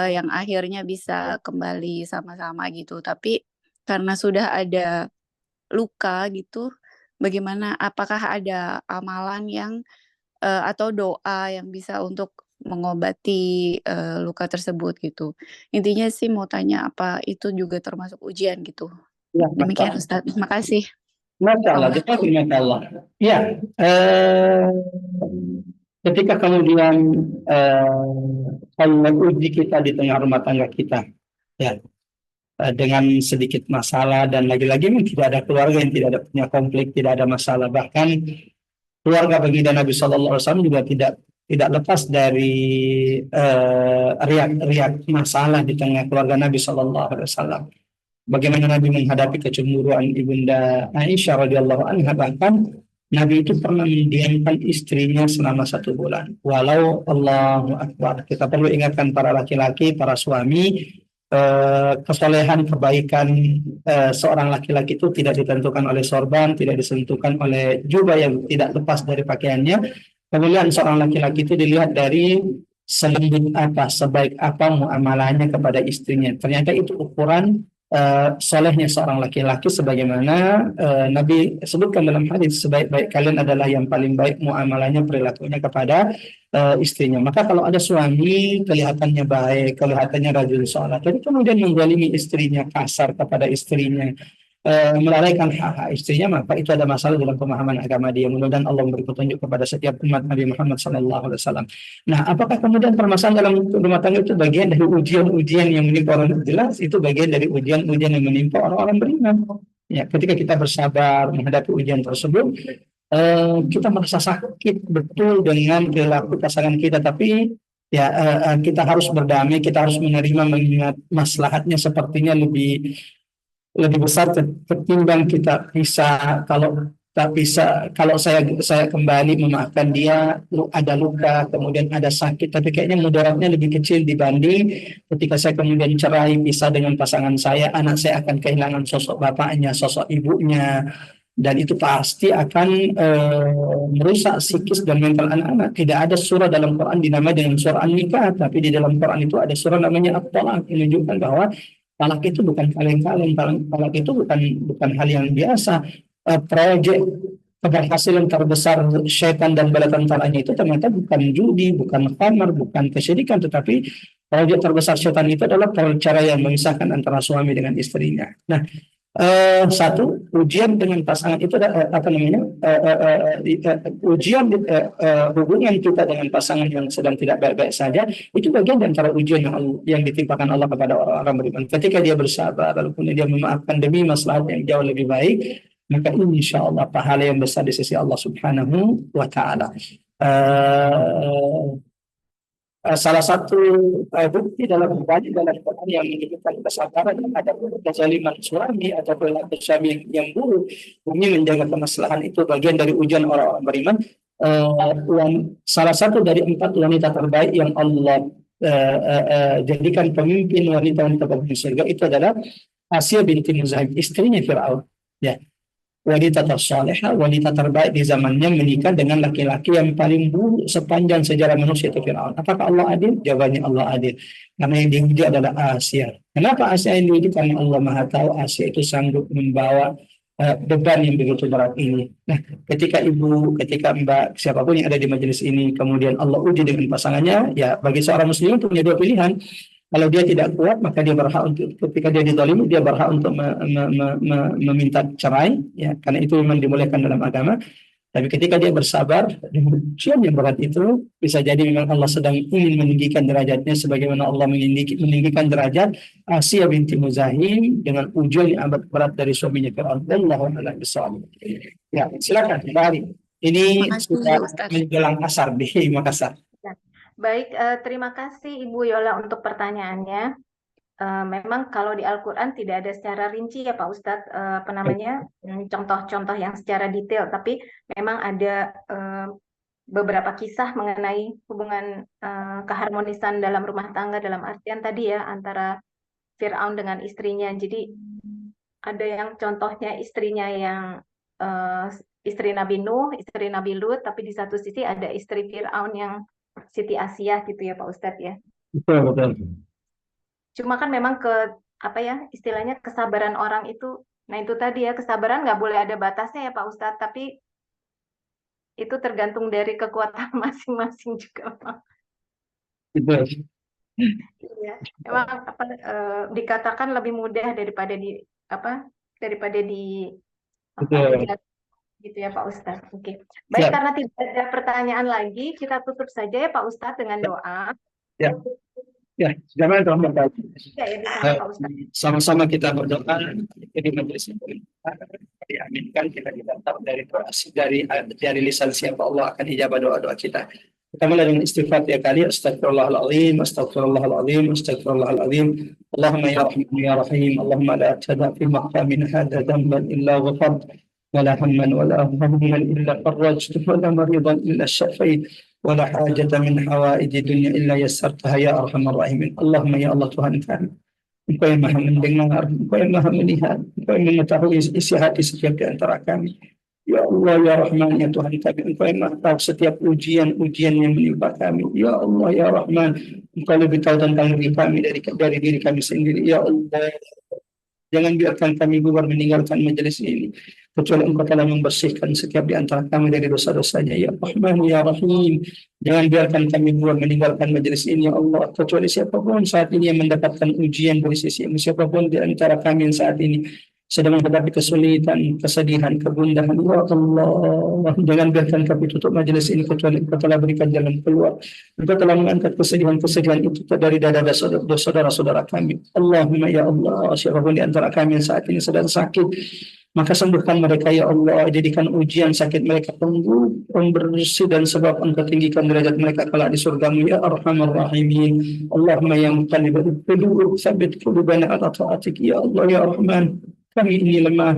yang akhirnya bisa kembali sama-sama gitu. Tapi karena sudah ada luka gitu, bagaimana apakah ada amalan yang atau doa yang bisa untuk mengobati luka tersebut gitu. Intinya sih mau tanya apa itu juga termasuk ujian gitu. ya, Masya Demikian Allah. Ustadz. Terima kasih. Masya Allah. Allah. Jadi, Masya Allah. Ya, ketika kemudian Allah uji kita di tengah rumah tangga kita, ya, dengan sedikit masalah dan lagi-lagi memang tidak ada keluarga yang tidak ada punya konflik, tidak ada masalah. Bahkan keluarga baginda Nabi Shallallahu Alaihi Wasallam juga tidak lepas dari riak-riak masalah di tengah keluarga Nabi Shallallahu Alaihi Wasallam. Bagaimana Nabi menghadapi kecemburuan ibunda Aisyah radhiyallahu anha, bahkan Nabi itu pernah mendiamkan istrinya selama 1 bulan. Walau Allahu Akbar. Kita perlu ingatkan para laki-laki, para suami, kesolehan, kebaikan seorang laki-laki itu tidak ditentukan oleh sorban, tidak ditentukan oleh jubah yang tidak lepas dari pakaiannya. Kemudian seorang laki-laki itu dilihat dari selembut apa, sebaik apa muamalahnya kepada istrinya. Ternyata itu ukuran solehnya seorang laki-laki, sebagaimana Nabi sebutkan dalam hadis, sebaik-baik kalian adalah yang paling baik muamalahnya, perilakunya kepada istrinya. Maka kalau ada suami kelihatannya baik, kelihatannya rajin sholat, tapi kemudian menzalimi istrinya, kasar kepada istrinya, melalaikan hak-hak istrinya, maka itu ada masalah dalam pemahaman agama dia. Mudah-mudahan Allah memberi petunjuk kepada setiap umat Nabi Muhammad SAW. Nah, apakah kemudian permasalahan dalam rumah tangga itu bagian dari ujian-ujian yang menimpa orang? Jelas itu bagian dari ujian-ujian yang menimpa orang-orang beriman. Ya, ketika kita bersabar menghadapi ujian tersebut, kita merasa sakit betul dengan perilaku pasangan kita, tapi ya kita harus berdamai, kita harus menerima, mengingat maslahatnya sepertinya lebih besar ketimbang kita bisa. Kalau tak bisa, kalau saya kembali memaafkan dia, ada luka, kemudian ada sakit, tapi kayaknya mudaratnya lebih kecil dibanding ketika saya kemudian cerai, pisah dengan pasangan saya, anak saya akan kehilangan sosok bapaknya, sosok ibunya, dan itu pasti akan merusak psikis dan mental anak-anak. Tidak ada surah dalam Quran dinamai dengan surah An-Nikah, tapi di dalam Quran itu ada surah namanya At-Talaq, yang menunjukkan bahwa talak itu bukan kaleng-kaleng, talak itu bukan hal yang biasa. Proyek keberhasilan terbesar syaitan dan bala tentaranya itu ternyata bukan judi, bukan khamar, bukan kesyirikan, tetapi proyek terbesar syaitan itu adalah perceraian, memisahkan antara suami dengan istrinya. Nah, satu ujian dengan pasangan itu apa namanya, ujian hubungan kita dengan pasangan yang sedang tidak baik-baik saja, itu bagian dari antara ujian yang ditimpakan Allah kepada orang-orang beriman. Ketika dia bersabar lalu kemudian dia memaafkan demi maslahat yang jauh lebih baik, maka insya Allah pahala yang besar di sisi Allah Subhanahu wa Ta'ala. Salah satu bukti dalam Quran yang menunjukkan kesabaran ada kezaliman suami atau perilaku suami yang buruk demi menjaga kemaslahan, itu bagian dari ujian orang-orang beriman. Salah satu dari 4 wanita terbaik yang Allah jadikan pemimpin wanita-wanita penghuni surga itu adalah Asia binti Muzahim, istrinya Fir'aun. Ya. wanita tersalihah, wanita terbaik di zamannya menikah dengan laki-laki yang paling buruk sepanjang sejarah manusia itu Fir'aun. Apakah Allah adil? Jawabannya Allah adil. Karena yang diuji adalah Asia. Kenapa Asia yang diuji? Karena Allah Maha tahu Asia itu sanggup membawa beban yang begitu berat ini. Nah, ketika Mbak, siapapun yang ada di majelis ini, kemudian Allah uji dengan pasangannya, ya bagi seorang muslim punya dua pilihan. Kalau dia tidak kuat, maka dia berhak untuk, ketika dia dizalimi, dia berhak untuk meminta cerai, ya, karena itu memang dibolehkan dalam agama. Tapi ketika dia bersabar dengan ujian yang berat itu, bisa jadi memang Allah sedang ingin meninggikan derajatnya, sebagaimana Allah meninggikan derajat Asia binti Muzahim dengan ujian yang amat berat dari suaminya Fir'aun. Wallahu a'lam bishawab. Ya, silakan, Bari. Ini Makasih sudah Ustaz. menjelang asar di Makassar. Baik, terima kasih Ibu Yola untuk pertanyaannya. Memang kalau di Al-Quran tidak ada secara rinci ya Pak Ustadz, contoh-contoh yang secara detail, tapi memang ada beberapa kisah mengenai hubungan keharmonisan dalam rumah tangga, dalam artian tadi ya antara Fir'aun dengan istrinya. Jadi ada yang contohnya istrinya yang istri Nabi Nuh, istri Nabi Lut, tapi di satu sisi ada istri Fir'aun yang Siti Asia gitu ya Pak Ustadz ya. Betul, betul. Cuma kan memang apa ya istilahnya kesabaran orang itu, nah itu tadi ya, kesabaran nggak boleh ada batasnya ya Pak Ustadz, tapi itu tergantung dari kekuatan masing-masing juga Pak. Betul. Iya, memang apa dikatakan lebih mudah daripada di Betul. gitu ya Pak Ustadz. Oke. Baik, Ya. karena tidak ada pertanyaan lagi, kita tutup saja ya Pak Ustadz dengan doa. Ya. Ya, zaman Ramadan. Ya, bisa Pak Ustadz. Sama-sama kita berdoa jadi majelis ini diaminkan, kita tidak tahu dari lisan siapa Allah akan ijabah doa-doa kita. Kita mulai dengan istighfar ya kali. Astagfirullahaladzim, astagfirullahaladzim, astagfirullahaladzim. Allahumma ya rahim ya rahim. Allahumma la tada fi maqamin hadha dhanban illa ghafart, ولا هما ولا هما إلا فرجت, ولا مريضا إلا شفيت, ولا حاجة من حوائج الدنيا إلا يسرتها يا أرحم الراحمين. اللهم ya Allah Tuhan kami, Engkau yang maha mendengar, Engkau yang maha melihat, Engkau yang mengetahui isi hati setiap di antara kami. Ya Allah ya Rahman ya Tuhan kami, Engkau yang maha tahu setiap ujian-ujian yang menimpa kami. Ya Allah ya Rahman, Engkau lebih tahu tentang diri kami dari diri kami sendiri. Ya Allah, jangan biarkan kami bubar meninggalkan majelis ini kecuali Engkau telah membersihkan setiap di antara kami dari dosa-dosanya. Ya Rahman ya Rahim, jangan biarkan kami bubar meninggalkan majelis ini ya Allah, kecuali siapapun saat ini yang mendapatkan ujian dari sisi ini, siapapun di antara kami yang saat ini sedang menghadapi kesulitan, kesedihan, kegundahan. Ya Allah, jangan biarkan kami tutup majelis ini kecuali Engkau telah berikan jalan keluar. Engkau telah mengangkat kesedihan-kesedihan itu dari dada saudara-saudara kami. Allahumma ya Allah, siapapun di antara kami yang saat ini sedang sakit, maka sembuhkan mereka ya Allah. Jadikan ujian sakit mereka pembersih dan sebab Engkau tinggikan derajat mereka kelak di surgamu ya Arhamar Rahimin. Allahumma ya muqallibal qulub, tsabbit qulubana ala ta'atik ya Allah ya Rahman. Kami ini lemah,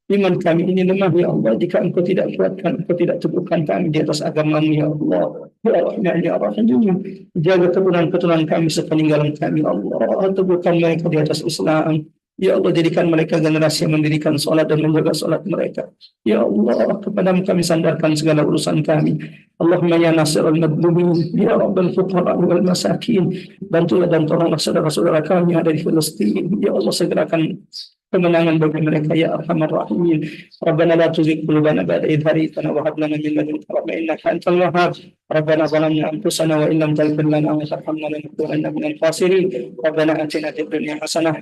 iman kami ini lemah ya Allah. Jika Engkau tidak kuatkan, Engkau tidak teguhkan kami di atas agama-Mu ya Allah. Ya Rahman ya Rahim, jaga keturunan kami sepeninggalan kami Allah. Teguhkan mereka di atas Islam. Ya Allah, jadikan mereka generasi yang mendirikan salat dan menjaga salat mereka. Ya Allah, kepadamu kami sandarkan segala urusan kami. Allahumma ya nasirul madlumin, ya rabbal fuqara wal masakin. Bantulah dan tolonglah saudara-saudara kami yang ada di Filistin. Ya Allah, segerakan kemenangan bagi mereka ya Arhamar Rahimin. Rabbana la tuzigh qulubana ba'da idh hadaytana wa hab lana min ladunka rahmatan innaka antal wahhab. Rabbana zalamna anfusana wa illam taghfir lana wa tarhamna lanakunanna minal khasirin. Rabbana atina fid dunya hasanah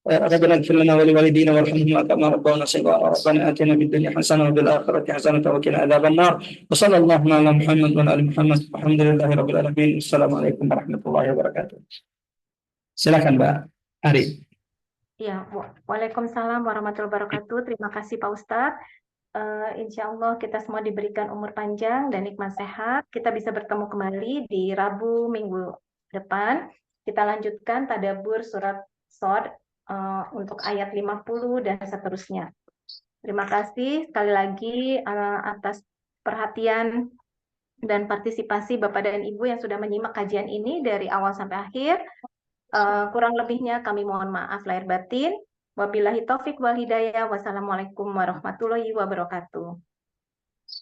ربنا اغفر لنا ولوالدينا وارحمهما كما ربونا صغارا ربنا آتنا في الدنيا حسنة وفي الآخرة حسنة وقنا عذاب النار وصلى الله على محمد وعلى آل محمد والحمد لله رب العالمين. السلام عليكم warahmatullahi wabarakatuh. Silakan Mbak Ari. Ya, Waalaikumsalam warahmatullahi wabarakatuh. Terima kasih Pak Ustadz. Insya Allah kita semua diberikan umur panjang dan nikmat sehat. Kita bisa bertemu kembali di Rabu minggu depan. Kita lanjutkan tadabbur surat Shad untuk ayat 50 dan seterusnya. Terima kasih sekali lagi atas perhatian dan partisipasi Bapak dan Ibu yang sudah menyimak kajian ini dari awal sampai akhir. Kurang lebihnya kami mohon maaf lahir batin. Wabillahi taufik wal hidayah. Wassalamualaikum warahmatullahi wabarakatuh.